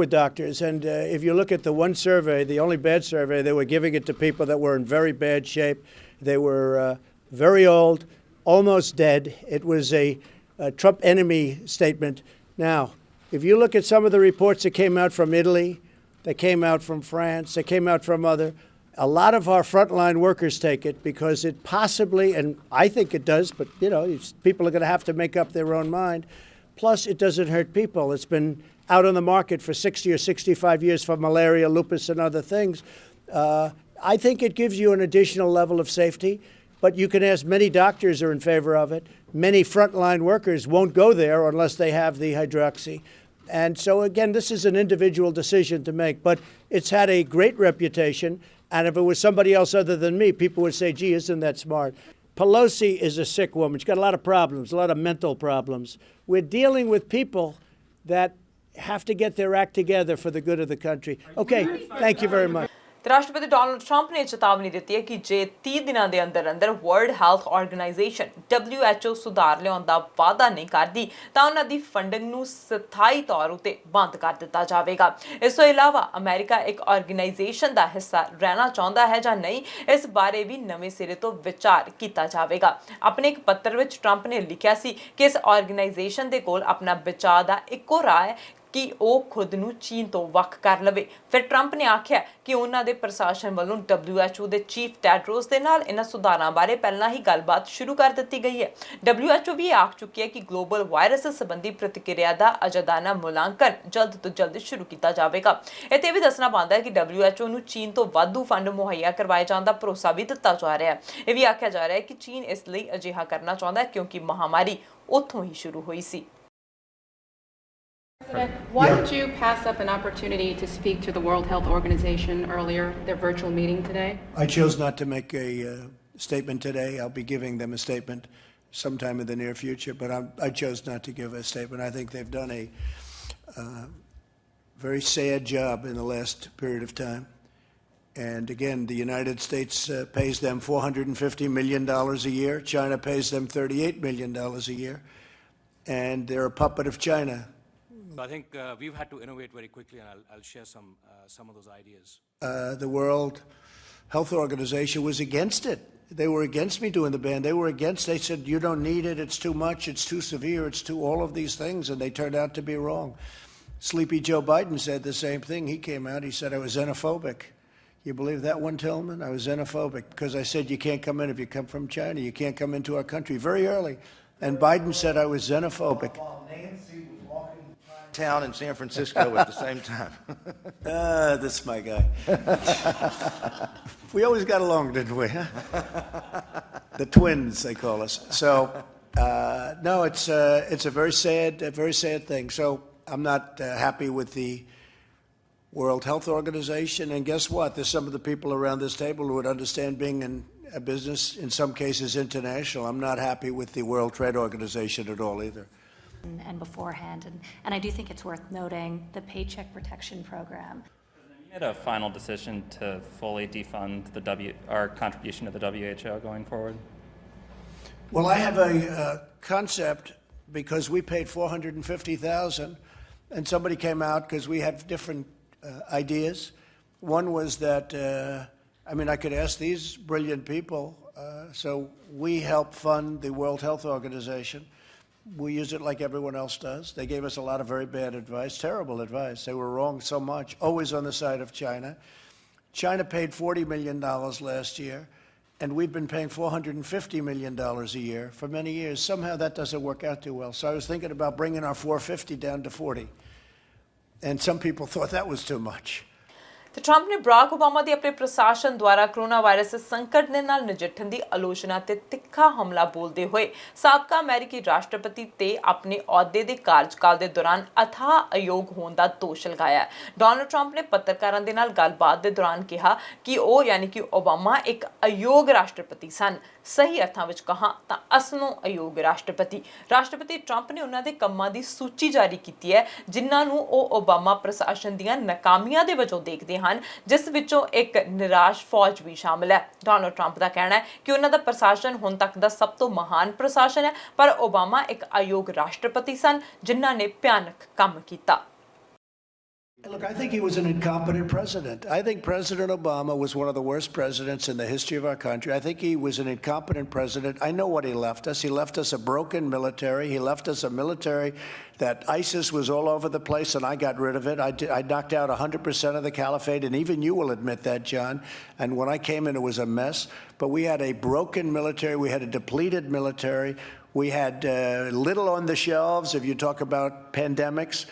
With doctors, and if you look at the one survey, the only bad survey, they were giving it to people that were in very bad shape. They were very old, almost dead. It was a Trump enemy statement. Now, if you look at some of the reports that came out from Italy, that came out from France, that came out from a lot of our frontline workers take it because it possibly, and I think it does, but you know, people are going to have to make up their own mind. Plus, it doesn't hurt people. It's been out on the market for 60 or 65 years for malaria, lupus, and other things. I think it gives you an additional level of safety, but you can ask, many doctors are in favor of it. Many frontline workers won't go there unless they have the hydroxy. And so, again, this is an individual decision to make, but it's had a great reputation. And if it was somebody else other than me, people would say, gee, isn't that smart? Pelosi is a sick woman. She's got a lot of problems, a lot of mental problems. We're dealing with people that have to get their act together for the good of the country. Okay, thank you very much. ਰਾਸ਼ਟਰਪਤੀ Donald Trump ਨੇ ਚੇਤਾਵਨੀ ਦਿੱਤੀ ਹੈ ਕਿ ਜੇ 30 ਦਿਨਾਂ ਦੇ ਅੰਦਰ ਅੰਦਰ ਵਰਲਡ ਹੈਲਥ ਆਰਗੇਨਾਈਜੇਸ਼ਨ WHO ਸੁਧਾਰ ਲਿਆਉਣ ਦਾ ਵਾਅਦਾ ਨਹੀਂ ਕਰਦੀ ਤਾਂ ਉਹਨਾਂ ਦੀ ਫੰਡਿੰਗ ਨੂੰ ਸਥਾਈ ਤੌਰ ਉਤੇ ਬੰਦ ਕਰ ਦਿੱਤਾ ਜਾਵੇਗਾ। ਇਸ ਤੋਂ ਇਲਾਵਾ ਅਮਰੀਕਾ ਇੱਕ ਆਰਗੇਨਾਈਜੇਸ਼ਨ ਦਾ ਹਿੱਸਾ ਰਹਿਣਾ ਚਾਹੁੰਦਾ ਹੈ ਜਾਂ ਨਹੀਂ, ਇਸ ਬਾਰੇ ਵੀ ਨਵੇਂ ਸਿਰੇ ਤੋਂ ਵਿਚਾਰ ਕੀਤਾ ਜਾਵੇਗਾ। ਆਪਣੇ ਇੱਕ ਪੱਤਰ ਵਿੱਚ ਟਰੰਪ ਨੇ ਲਿਖਿਆ ਸੀ ਕਿ ਇਸ ਆਰਗੇਨਾਈਜੇਸ਼ਨ ਦੇ ਕੋਲ ਆਪਣਾ ਬਚਾਅ ਦਾ ਇੱਕੋ ਰਾਹ ਹੈ ਕਿ ਉਹ ਖੁਦ ਨੂੰ ਚੀਨ ਤੋਂ ਵੱਖ ਕਰ ਲਵੇ। ਫਿਰ ਟਰੰਪ ਨੇ ਆਖਿਆ ਕਿ ਉਹਨਾਂ ਦੇ ਪ੍ਰਸ਼ਾਸਨ ਵੱਲੋਂ WHO ਦੇ ਚੀਫ ਟੈਡਰੋਸ ਦੇ ਨਾਲ ਇਹਨਾਂ ਸੁਧਾਰਾਂ ਬਾਰੇ ਪਹਿਲਾਂ ਹੀ ਗੱਲਬਾਤ ਸ਼ੁਰੂ ਕਰ ਦਿੱਤੀ ਗਈ ਹੈ। WHO ਵੀ ਆਖ ਚੁੱਕੀ ਹੈ ਕਿ ਗਲੋਬਲ ਵਾਇਰਸ ਸੰਬੰਧੀ ਪ੍ਰਤੀਕਿਰਿਆ ਦਾ ਅਜਾਦਾਨਾ ਮੁਲਾਂਕਣ ਜਲਦ ਤੋਂ ਜਲਦ ਸ਼ੁਰੂ ਕੀਤਾ ਜਾਵੇਗਾ। ਇੱਥੇ ਵੀ ਦੱਸਣਾ ਬਣਦਾ ਹੈ ਕਿ WHO ਨੂੰ ਚੀਨ ਤੋਂ ਵਾਧੂ ਫੰਡ ਮੁਹੱਈਆ ਕਰਵਾਏ ਜਾਣ ਦਾ ਭਰੋਸਾ ਵੀ ਦਿੱਤਾ ਜਾ ਰਿਹਾ ਹੈ। ਇਹ ਵੀ ਆਖਿਆ ਜਾ ਰਿਹਾ ਹੈ ਕਿ ਚੀਨ ਇਸ ਲਈ ਅਜਿਹਾ ਕਰਨਾ ਚਾਹੁੰਦਾ ਹੈ ਕਿਉਂਕਿ ਮਹਾਮਾਰੀ ਉੱਥੋਂ ਹੀ ਸ਼ੁਰੂ ਹੋਈ ਸੀ। Why did you pass up an opportunity to speak to the World Health Organization earlier, their virtual meeting today? I chose not to make a statement today. I'll be giving them a statement sometime in the near future, but I chose not to give a statement. I think they've done a very sad job in the last period of time. And again, the United States pays them $450 million a year. China pays them $38 million a year. And they're a puppet of China. I think we've had to innovate very quickly, and I'll share some of those ideas. The World Health Organization was against it. They were against me doing the ban. They were against. They said, you don't need it. It's too much. It's too severe. It's too all of these things. And they turned out to be wrong. Sleepy Joe Biden said the same thing. He came out. He said I was xenophobic. You believe that one, Tillman? I was xenophobic because I said you can't come in if you come from China. You can't come into our country very early. And Biden said I was xenophobic. Town in San Francisco at the same time. That's my guy. We always got along, didn't we? The twins, they call us. So, no, it's a very sad thing. So I'm not happy with the World Health Organization. And guess what? There's some of the people around this table who would understand being in a business, in some cases international. I'm not happy with the World Trade Organization at all either. And beforehand, and I do think it's worth noting the Paycheck Protection Program. You made a final decision to fully defund our contribution to the WHO going forward? Well, I have a concept because we paid $450,000, and somebody came out because we had different ideas. One was that I could ask these brilliant people. So we help fund the World Health Organization. We use it like everyone else does. They gave us a lot of very bad advice, terrible advice. They were wrong so much, always on the side of China. China paid $40 million last year, and we've been paying $450 million a year for many years. Somehow that doesn't work out too well. So I was thinking about bringing our $450 down to $40. And some people thought that was too much. ਤੇ Trump ਨੇ Barack Obama ਦੀ ਆਪਣੇ ਪ੍ਰਸ਼ਾਸਨ ਦੁਆਰਾ corona virus ਸੰਕਟ ਦੇ ਨਾਲ ਨਜਿੱਠਣ ਦੀ ਆਲੋਚਨਾ ਤੇ ਤਿੱਖਾ ਹਮਲਾ ਬੋਲਦੇ ਹੋਏ ਸਾਬਕਾ ਅਮਰੀਕੀ ਰਾਸ਼ਟਰਪਤੀ ਤੇ ਆਪਣੇ ਅਹੁਦੇ ਦੇ ਕਾਰਜਕਾਲ ਦੇ ਦੌਰਾਨ ਅਥਾਹ ਅਯੋਗ ਹੋਣ ਦਾ ਦੋਸ਼ ਲਗਾਇਆ। ਡੋਨਾਲਡ ਟਰੰਪ ਨੇ ਪੱਤਰਕਾਰਾਂ ਦੇ ਨਾਲ ਗੱਲਬਾਤ ਦੇ ਦੌਰਾਨ ਕਿਹਾ ਕਿ ਉਹ ਯਾਨੀ ਕਿ ਓਬਾਮਾ ਇੱਕ ਅਯੋਗ ਰਾਸ਼ਟਰਪਤੀ ਸਨ। ਸਹੀ ਅਰਥਾਂ ਵਿੱਚ ਕਹਾਂ ਤਾਂ ਅਸਲੋਂ ਅਯੋਗ ਰਾਸ਼ਟਰਪਤੀ ਟਰੰਪ ਨੇ ਉਹਨਾਂ ਦੇ ਕੰਮਾਂ ਦੀ ਸੂਚੀ ਜਾਰੀ ਕੀਤੀ ਹੈ ਜਿਨ੍ਹਾਂ ਨੂੰ ਉਹ ਓਬਾਮਾ ਪ੍ਰਸ਼ਾਸਨ ਦੀਆਂ ਨਾਕਾਮੀਆਂ ਦੇ ਵਜੋਂ ਦੇਖਦੇ ਹਨ, ਜਿਸ ਵਿੱਚੋਂ ਇੱਕ ਨਿਰਾਸ਼ ਫੌਜ ਵੀ ਸ਼ਾਮਲ ਹੈ। ਡੋਨਾਲਡ ਟਰੰਪ ਦਾ ਕਹਿਣਾ ਹੈ ਕਿ ਉਹਨਾਂ ਦਾ ਪ੍ਰਸ਼ਾਸਨ ਹੁਣ ਤੱਕ ਦਾ ਸਭ ਤੋਂ ਮਹਾਨ ਪ੍ਰਸ਼ਾਸਨ ਹੈ, ਪਰ ਓਬਾਮਾ ਇੱਕ ਅਯੋਗ ਰਾਸ਼ਟਰਪਤੀ ਸਨ ਜਿਨ੍ਹਾਂ ਨੇ ਭਿਆਨਕ ਕੰਮ ਕੀਤਾ। Look, I think he was an incompetent president. I think President Obama was one of the worst presidents in the history of our country. I think he was an incompetent president. I know what he left us. He left us a broken military. He left us a military that ISIS was all over the place, and I got rid of it. I knocked out 100% of the caliphate, and even you will admit that, John. And when I came in, it was a mess. But we had a broken military. We had a depleted military. We had little on the shelves, if you talk about pandemics.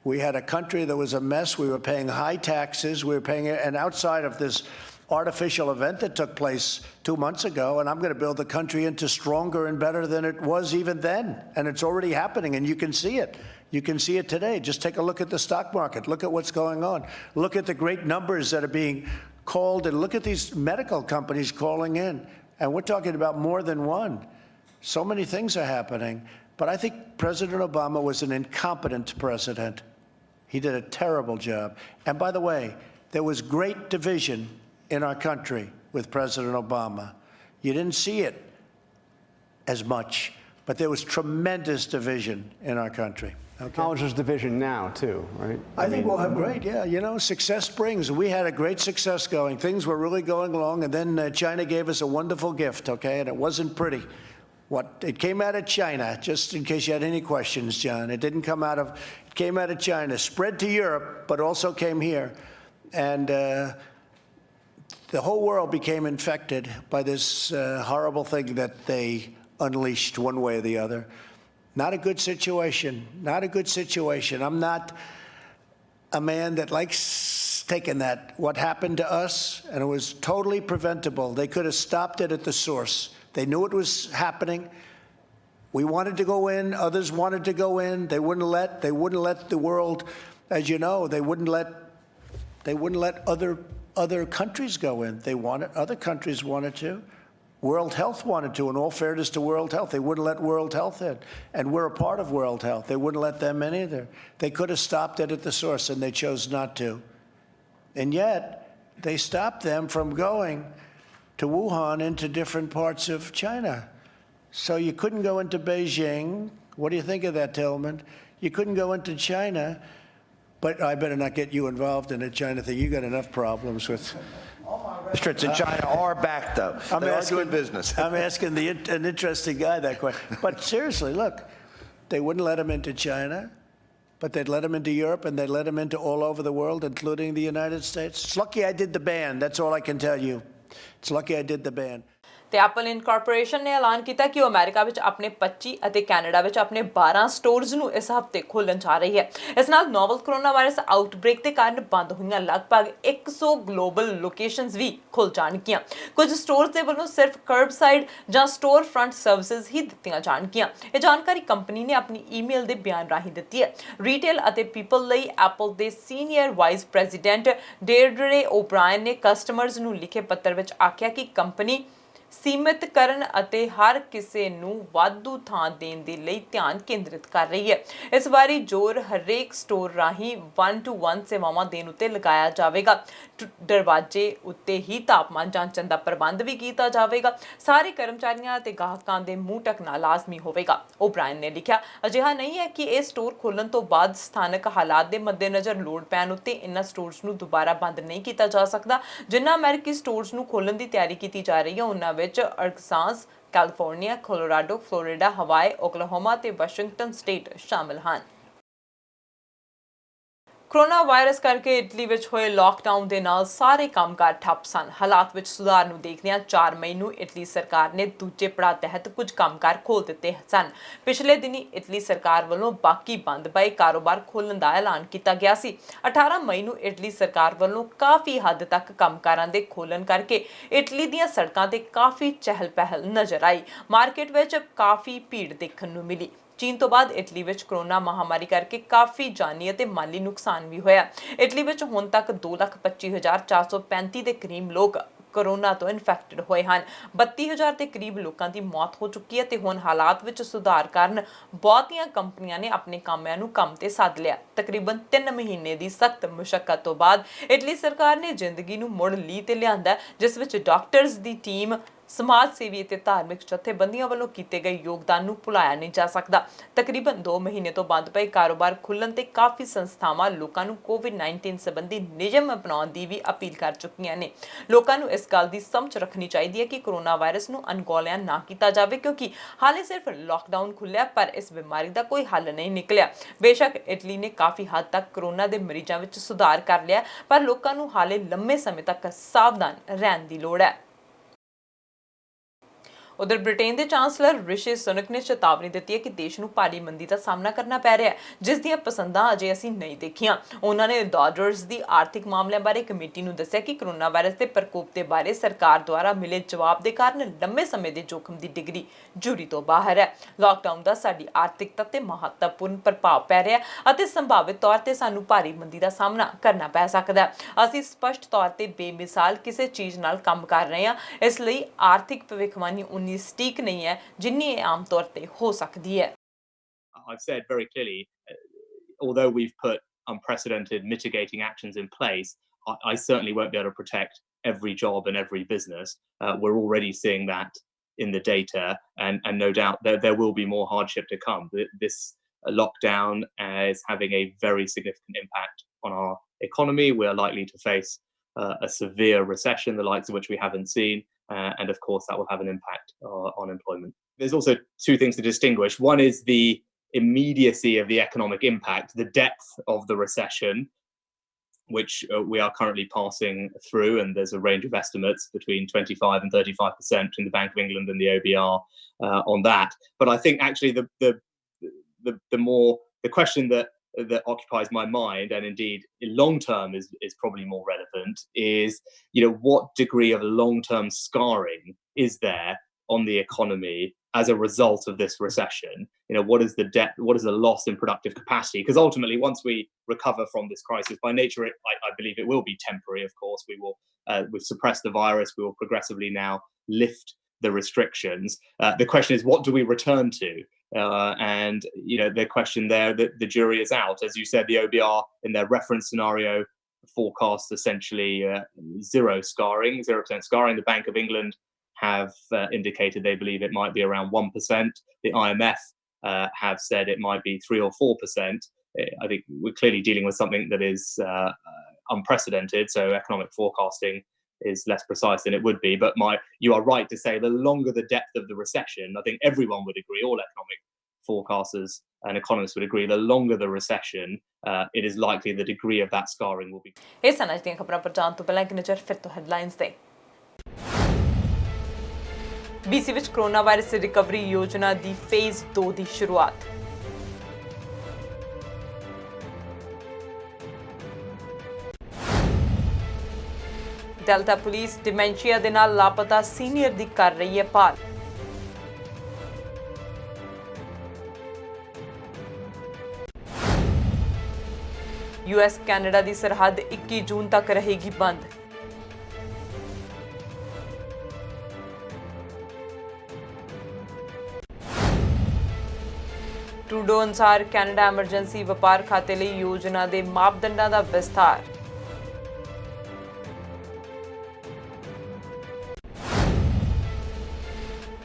We had a country that was a mess. We were paying high taxes. We were paying, and outside of this artificial event that took place 2 months ago, and I'm going to build the country into stronger and better than it was even then. And it's already happening, and you can see it. You can see it today. Just take a look at the stock market. Look at what's going on. Look at the great numbers that are being called, and look at these medical companies calling in. And we're talking about more than one. So many things are happening. But I think President Obama was an incompetent president. He did a terrible job. And by the way, there was great division in our country with President Obama. You didn't see it as much, but there was tremendous division in our country. Okay. How is this division now, too, right? I think we'll have great, yeah. You know, success brings. We had a great success going. Things were really going along, and then China gave us a wonderful gift, okay? And it wasn't pretty. It came out of China, just in case you had any questions, John. It came out of China, spread to Europe, but also came here. And the whole world became infected by this horrible thing that they unleashed one way or the other. Not a good situation. Not a good situation. I'm not a man that likes taking that. What happened to us, and it was totally preventable. They could have stopped it at the source. They knew it was happening. We wanted to go in. Others wanted to go in. They wouldn't let the world, as you know, they wouldn't let other countries go in. Other countries wanted to. World Health wanted to, in all fairness to World Health. They wouldn't let World Health in. And we're a part of World Health. They wouldn't let them in either. They could have stopped it at the source, and they chose not to. And yet, they stopped them from going to Wuhan into different parts of China. So you couldn't go into Beijing. What do you think of that, Tillman? You couldn't go into China. But I better not get you involved in the China thing. You got enough problems with. Restaurants in China are back, though. They are doing business. I'm asking an interesting guy that question. But seriously, look, they wouldn't let him into China, but they'd let him into Europe, and they'd let him into all over the world, including the United States. It's lucky I did the ban. That's all I can tell you. It's lucky I did the ban. ਤੇ Apple ਇਨਕਾਰਪੋਰੇਸ਼ਨ ਨੇ ਐਲਾਨ ਕੀਤਾ ਕਿ ਉਹ America ਵਿੱਚ ਆਪਣੇ 25 ਅਤੇ Canada ਵਿੱਚ ਆਪਣੇ 12 ਸਟੋਰਜ਼ ਨੂੰ ਇਸ ਹਫ਼ਤੇ ਖੋਲ੍ਹਣ ਜਾ ਰਹੀ ਹੈ। ਇਸ ਨਾਲ ਨੋਵਲ ਕੋਰੋਨਾ ਵਾਇਰਸ ਆਊਟਬ੍ਰੇਕ ਦੇ ਕਾਰਨ ਬੰਦ ਹੋਈਆਂ ਲਗਭਗ 100 ਗਲੋਬਲ ਲੋਕੇਸ਼ਨਸ ਵੀ ਖੁੱਲ੍ਹ ਜਾਣਗੀਆਂ। ਕੁਝ ਸਟੋਰਜ਼ ਦੇ ਵੱਲੋਂ ਸਿਰਫ ਕਰਬਸਾਈਡ ਜਾਂ ਸਟੋਰ ਫਰੰਟ ਸਰਵਿਸਿਜ਼ ਹੀ ਦਿੱਤੀਆਂ ਜਾਣਗੀਆਂ। ਇਹ ਜਾਣਕਾਰੀ ਕੰਪਨੀ ਨੇ ਆਪਣੀ ਈਮੇਲ ਦੇ ਬਿਆਨ ਰਾਹੀਂ ਦਿੱਤੀ ਹੈ। ਰੀਟੇਲ ਅਤੇ ਪੀਪਲ ਲਈ ਐਪਲ ਦੇ ਸੀਨੀਅਰ ਵਾਈਸ ਪ੍ਰੈਜ਼ੀਡੈਂਟ ਡੇਰਡਰੇ ਓਬਰਾਇਨ ਨੇ ਕਸਟਮਰਜ਼ ਨੂੰ ਲਿਖੇ ਪੱਤਰ ਵਿੱਚ ਆਖਿਆ ਕਿ ਕੰਪਨੀ ਸੀਮਿਤ ਕਰਨ ਅਤੇ ਹਰ ਕਿਸੇ ਨੂੰ ਵਾਧੂ ਥਾਂ ਦੇਣ ਦੇ ਲਈ ਧਿਆਨ ਕੇਂਦਰਿਤ ਕਰ ਰਹੀ ਹੈ। ਇਸ ਵਾਰੀ ਜ਼ੋਰ ਹਰੇਕ ਸਟੋਰ ਰਾਹੀਂ 1-to-1 ਸੇਵਾਵਾਂ ਦੇਣ ਉੱਤੇ ਲਗਾਇਆ ਜਾਵੇਗਾ। ਦਰਵਾਜ਼ੇ ਉੱਤੇ ਹੀ ਤਾਪਮਾਨ ਜਾਂਚਣ ਦਾ ਪ੍ਰਬੰਧ ਵੀ ਕੀਤਾ ਜਾਵੇਗਾ। ਸਾਰੇ ਕਰਮਚਾਰੀਆਂ ਅਤੇ ਗਾਹਕਾਂ ਦੇ ਮੂੰਹ ਢੱਕਣਾ ਲਾਜ਼ਮੀ ਹੋਵੇਗਾ। ਓਬਰਾਇਨ ਨੇ ਲਿਖਿਆ, ਅਜਿਹਾ ਨਹੀਂ ਹੈ ਕਿ ਇਹ ਸਟੋਰ ਖੋਲ੍ਹਣ ਤੋਂ ਬਾਅਦ ਸਥਾਨਕ ਹਾਲਾਤ ਦੇ ਮੱਦੇਨਜ਼ਰ ਲੋੜ ਪੈਣ ਉੱਤੇ ਇਹਨਾਂ ਸਟੋਰਸ ਨੂੰ ਦੁਬਾਰਾ ਬੰਦ ਨਹੀਂ ਕੀਤਾ ਜਾ ਸਕਦਾ। ਜਿਨ੍ਹਾਂ ਅਮਰੀਕੀ ਸਟੋਰਸ ਨੂੰ ਖੋਲ੍ਹਣ ਦੀ ਤਿਆਰੀ ਕੀਤੀ ਜਾ ਰਹੀ ਹੈ ਉਹਨਾਂ ਵਿੱਚ ਅਰਕਾਨਸਾਸ, ਕੈਲੀਫੋਰਨੀਆ, ਕੋਲੋਰਾਡੋ, ਫਲੋਰੀਡਾ, ਹਵਾਈ, ਓਕਲਾਹੋਮਾ ਤੇ ਵਾਸ਼ਿੰਗਟਨ ਸਟੇਟ ਸ਼ਾਮਲ ਹਨ। ਕੋਰੋਨਾ ਵਾਇਰਸ ਕਰਕੇ ਇਟਲੀ ਵਿੱਚ ਹੋਏ ਲਾਕਡਾਊਨ ਦੇ ਨਾਲ ਸਾਰੇ ਕੰਮਕਾਰ ਠੱਪ ਸਨ। ਹਾਲਾਤ ਵਿੱਚ ਸੁਧਾਰ ਨੂੰ ਦੇਖਦਿਆਂ 4 ਮਈ ਨੂੰ ਇਟਲੀ ਸਰਕਾਰ ਨੇ ਦੂਜੇ ਪੜਾਅ ਤਹਿਤ ਕੁਝ ਕੰਮਕਾਰ ਖੋਲ੍ਹ ਦਿੱਤੇ ਸਨ। ਪਿਛਲੇ ਦਿਨੀ ਇਟਲੀ ਸਰਕਾਰ ਵੱਲੋਂ ਬਾਕੀ ਬੰਦ ਪਏ ਕਾਰੋਬਾਰ ਖੋਲ੍ਹਣ ਦਾ ਐਲਾਨ ਕੀਤਾ ਗਿਆ ਸੀ। 18 ਮਈ ਨੂੰ ਇਟਲੀ ਸਰਕਾਰ ਵੱਲੋਂ ਕਾਫੀ ਹੱਦ ਤੱਕ ਕੰਮਕਾਰਾਂ ਦੇ ਖੋਲ੍ਹਣ ਕਰਕੇ ਇਟਲੀ ਦੀਆਂ ਸੜਕਾਂ ਤੇ ਕਾਫੀ ਚਹਿਲ ਪਹਿਲ ਨਜ਼ਰ ਆਈ। ਮਾਰਕੀਟ ਵਿੱਚ ਕਾਫੀ ਭੀੜ ਦੇਖਣ ਨੂੰ ਮਿਲੀ। ਚੀਨ ਤੋਂ ਬਾਅਦ ਇਟਲੀ ਵਿੱਚ ਕੋਰੋਨਾ ਮਹਾਮਾਰੀ ਕਰਕੇ ਕਾਫੀ ਜਾਨੀ ਅਤੇ ਮਾਲੀ ਨੁਕਸਾਨ ਵੀ ਹੋਇਆ। ਇਟਲੀ ਵਿੱਚ ਹੁਣ ਤੱਕ 2,25,435 ਦੇ ਕਰੀਬ ਲੋਕ ਕੋਰੋਨਾ ਤੋਂ ਇਨਫੈਕਟਡ ਹੋਏ ਹਨ। 32,000 ਦੇ ਕਰੀਬ ਲੋਕਾਂ ਦੀ ਮੌਤ ਹੋ ਚੁੱਕੀ ਹੈ ਤੇ ਹੁਣ ਹਾਲਾਤ ਵਿੱਚ ਸੁਧਾਰ ਕਾਰਨ ਬਹੁਤੀਆਂ ਕੰਪਨੀਆਂ ਨੇ ਆਪਣੇ ਕਾਮਿਆਂ ਨੂੰ ਕੰਮ ਤੇ ਸੱਦ ਲਿਆ। ਤਕਰੀਬਨ 3 ਮਹੀਨੇ ਦੀ ਸਖਤ ਮੁਸ਼ੱਕਤ ਤੋਂ ਬਾਅਦ ਇਟਲੀ ਸਰਕਾਰ ਨੇ ਜ਼ਿੰਦਗੀ ਨੂੰ ਮੁੜ ਲੀਹ ਤੇ ਲਿਆਂਦਾ, ਜਿਸ ਵਿੱਚ ਡਾਕਟਰਸ ਦੀ ਟੀਮ, ਸਮਾਜ ਸੇਵੀ ਅਤੇ ਧਾਰਮਿਕ ਜਥੇਬੰਦੀਆਂ ਵੱਲੋਂ ਕੀਤੇ ਗਏ ਯੋਗਦਾਨ ਨੂੰ ਭੁਲਾਇਆ ਨਹੀਂ ਜਾ ਸਕਦਾ। ਤਕਰੀਬਨ 2 ਮਹੀਨੇ ਤੋਂ ਬੰਦ ਪਏ ਕਾਰੋਬਾਰ ਖੁੱਲ੍ਹਣ ਤੇ ਕਾਫੀ ਸੰਸਥਾਵਾਂ ਲੋਕਾਂ ਨੂੰ COVID-19 ਸੰਬੰਧੀ ਨਿਯਮ ਅਪਣਾਉਣ ਦੀ ਵੀ ਅਪੀਲ ਕਰ ਚੁੱਕੀਆਂ ਨੇ। ਲੋਕਾਂ ਨੂੰ ਇਸ ਗੱਲ ਦੀ ਸਮਝ ਰੱਖਣੀ ਚਾਹੀਦੀ ਹੈ ਕਿ ਕੋਰੋਨਾ ਵਾਇਰਸ ਨੂੰ ਅਣਗੌਲਿਆ ਨਾ ਕੀਤਾ ਜਾਵੇ, ਕਿਉਂਕਿ ਹਾਲੇ ਸਿਰਫ ਲਾਕਡਾਊਨ ਖੁੱਲਿਆ ਪਰ ਇਸ ਬਿਮਾਰੀ ਦਾ ਕੋਈ ਹੱਲ ਨਹੀਂ ਨਿਕਲਿਆ। ਬੇਸ਼ੱਕ ਇਟਲੀ ਨੇ ਕਾਫੀ ਹੱਦ ਤੱਕ ਕੋਰੋਨਾ ਦੇ ਮਰੀਜ਼ਾਂ ਵਿੱਚ ਸੁਧਾਰ ਕਰ ਲਿਆ, ਪਰ ਲੋਕਾਂ ਨੂੰ ਹਾਲੇ ਲੰਮੇ ਸਮੇਂ ਤੱਕ ਸਾਵਧਾਨ ਰਹਿਣ ਦੀ ਲੋੜ ਹੈ। ਉਧਰ ਬ੍ਰਿਟੇਨ ਦੇ ਚਾਂਸਲਰ ਰਿਸ਼ੀ ਸੁਨਕ ਨੇ ਚੇਤਾਵਨੀ ਦਿੱਤੀ ਹੈ ਕਿ ਦੇਸ਼ ਨੂੰ ਭਾਰੀ ਮੰਦੀ ਦਾ ਸਾਹਮਣਾ ਕਰਨਾ ਪੈ ਰਿਹਾ ਹੈ, ਜਿਸ ਦੀਆਂ ਪਸੰਦਾਂ ਅਜੇ ਅਸੀਂ ਨਹੀਂ ਦੇਖੀਆਂ। ਉਹਨਾਂ ਨੇ ਡਾਲਰਸ ਦੀ ਆਰਥਿਕ ਮਾਮਲਿਆਂ ਬਾਰੇ ਕਮੇਟੀ ਨੂੰ ਦੱਸਿਆ ਕਿ ਕੋਰੋਨਾ ਵਾਇਰਸ ਦੇ ਪ੍ਰਕੋਪ ਦੇ ਬਾਰੇ ਸਰਕਾਰ ਦੁਆਰਾ ਮਿਲੇ ਜਵਾਬ ਦੇ ਕਾਰਨ ਲੰਮੇ ਸਮੇਂ ਦੇ ਜੋਖਮ ਦੀ ਡਿਗਰੀ ਜੂਰੀ ਤੋਂ ਬਾਹਰ ਹੈ। ਲਾਕਡਾਊਨ ਦਾ ਸਾਡੀ ਆਰਥਿਕਤਾ ਤੇ ਮਹੱਤਵਪੂਰਨ ਪ੍ਰਭਾਵ ਪੈ ਰਿਹਾ ਅਤੇ ਸੰਭਾਵਿਤ ਤੌਰ ਤੇ ਸਾਨੂੰ ਭਾਰੀ ਮੰਦੀ ਦਾ ਸਾਹਮਣਾ ਕਰਨਾ ਪੈ ਸਕਦਾ ਹੈ। ਅਸੀਂ ਸਪਸ਼ਟ ਤੌਰ ਤੇ ਬੇਮਿਸਾਲ ਕਿਸੇ ਚੀਜ਼ ਨਾਲ ਕੰਮ ਕਰ ਰਹੇ ਹਾਂ, ਇਸ ਲਈ ਆਰਥਿਕ ਭਵਿੱਖਬਾਣੀ ਸਟੀਕ ਨਹੀਂ ਹੈ ਜਿੰਨੀ ਇਹ ਆਮ ਤੌਰ ਤੇ ਹੋ ਸਕਦੀ ਹੈ। I've said very clearly, although we've put unprecedented mitigating actions in place, I certainly won't be able to protect every job and every business. We're already seeing that in the data, and no doubt there will be more hardship to come. This lockdown is having a very significant impact on our economy. We are likely to face a severe recession, the likes of which we haven't seen. And of course, that will have an impact on employment. there's also two things to distinguish. One is the immediacy of the economic impact, the depth of the recession, which we are currently passing through, and there's a range of estimates between 25 and 35% between the Bank of England and the OBR on that. But I think actually the question that occupies my mind, and indeed in long term is probably more relevant, is what degree of long-term scarring is there on the economy as a result of this recession? What is the debt? What is the loss in productive capacity? Because ultimately, once we recover from this crisis, by nature, I believe it will be temporary. Of course, we've suppressed the virus. We will progressively now lift the restrictions. The question is, what do we return to? And the question there, that the jury is out. As you said, the OBR in their reference scenario forecast essentially 0% scarring. The Bank of England have indicated they believe it might be around 1%. The IMF have said it might be 3 or 4%. I think we're clearly dealing with something that is unprecedented, so economic forecasting is less precise than it would be. But you are right to say the longer the depth of the recession, I think everyone would agree, all economic forecasters and economists would agree, the longer the recession, it is likely the degree of that scarring will be. ਇਹ ਸਨ ਅੱਜ ਦੀਆਂ ਖਬਰਾਂ ਪਰ ਜਾਣ ਤੋਂ ਪਹਿਲਾਂ ਇੱਕ ਨਜ਼ਰ ਫਿਰ ਤੋਂ ਹੈਡਲਾਈਨਸ ਤੇ। BC ਵਿੱਚ ਕੋਰੋਨਾ ਵਾਇਰਸ ਰਿਕਵਰੀ ਯੋਜਨਾ ਦੀ ਫੇਜ਼ 2 ਦੀ ਸ਼ੁਰੂਆਤ। ਡੈਲਟਾ ਪੁਲਿਸ ਡਿਮੈਂਸ਼ੀਆ ਦੇ ਨਾਲ ਲਾਪਤਾ ਸੀਨੀਅਰ ਦੀ ਕਰ ਰਹੀ ਹੈ ਭਾਲ। US ਕੈਨੇਡਾ ਦੀ ਸਰਹੱਦ 21 ਜੂਨ ਤੱਕ ਰਹੇਗੀ ਬੰਦ। ਟਰੂਡੋ ਅਨੁਸਾਰ ਕੈਨੇਡਾ ਐਮਰਜੈਂਸੀ ਵਪਾਰ ਖਾਤੇ ਲਈ ਯੋਜਨਾ ਦੇ ਮਾਪਦੰਡਾਂ ਦਾ ਵਿਸਥਾਰ।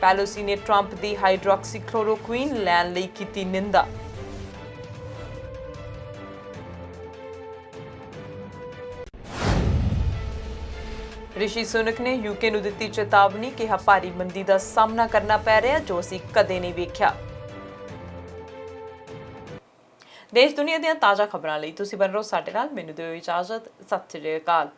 ਪੈਲੋਸੀ ਨੇ ਟਰੰਪ ਦੀ ਹਾਈਡਰੋਕਸੀਕਲੋਰੋਕੁਈਨ ਲੈਣ ਲਈ ਕੀਤੀ ਨਿੰਦਾ। ਰਿਸ਼ੀ ਸੁਨਕ ਨੇ UK ਨੂੰ ਦਿੱਤੀ ਚੇਤਾਵਨੀ, ਕਿਹਾ ਭਾਰੀ ਮੰਦੀ ਦਾ ਸਾਹਮਣਾ ਕਰਨਾ ਪੈ ਰਿਹਾ ਜੋ ਅਸੀਂ ਕਦੇ ਨਹੀਂ ਵੇਖਿਆ। ਦੇਸ਼ ਦੁਨੀਆ ਦੀਆਂ ਤਾਜ਼ਾ ਖਬਰਾਂ ਲਈ ਤੁਸੀਂ ਬਣੇ ਰਹੋ ਸਾਡੇ ਨਾਲ। ਮੈਨੂੰ ਦਿਓ ਇਜਾਜ਼ਤ। ਸਤਿ ਸ਼੍ਰੀ ਅਕਾਲ।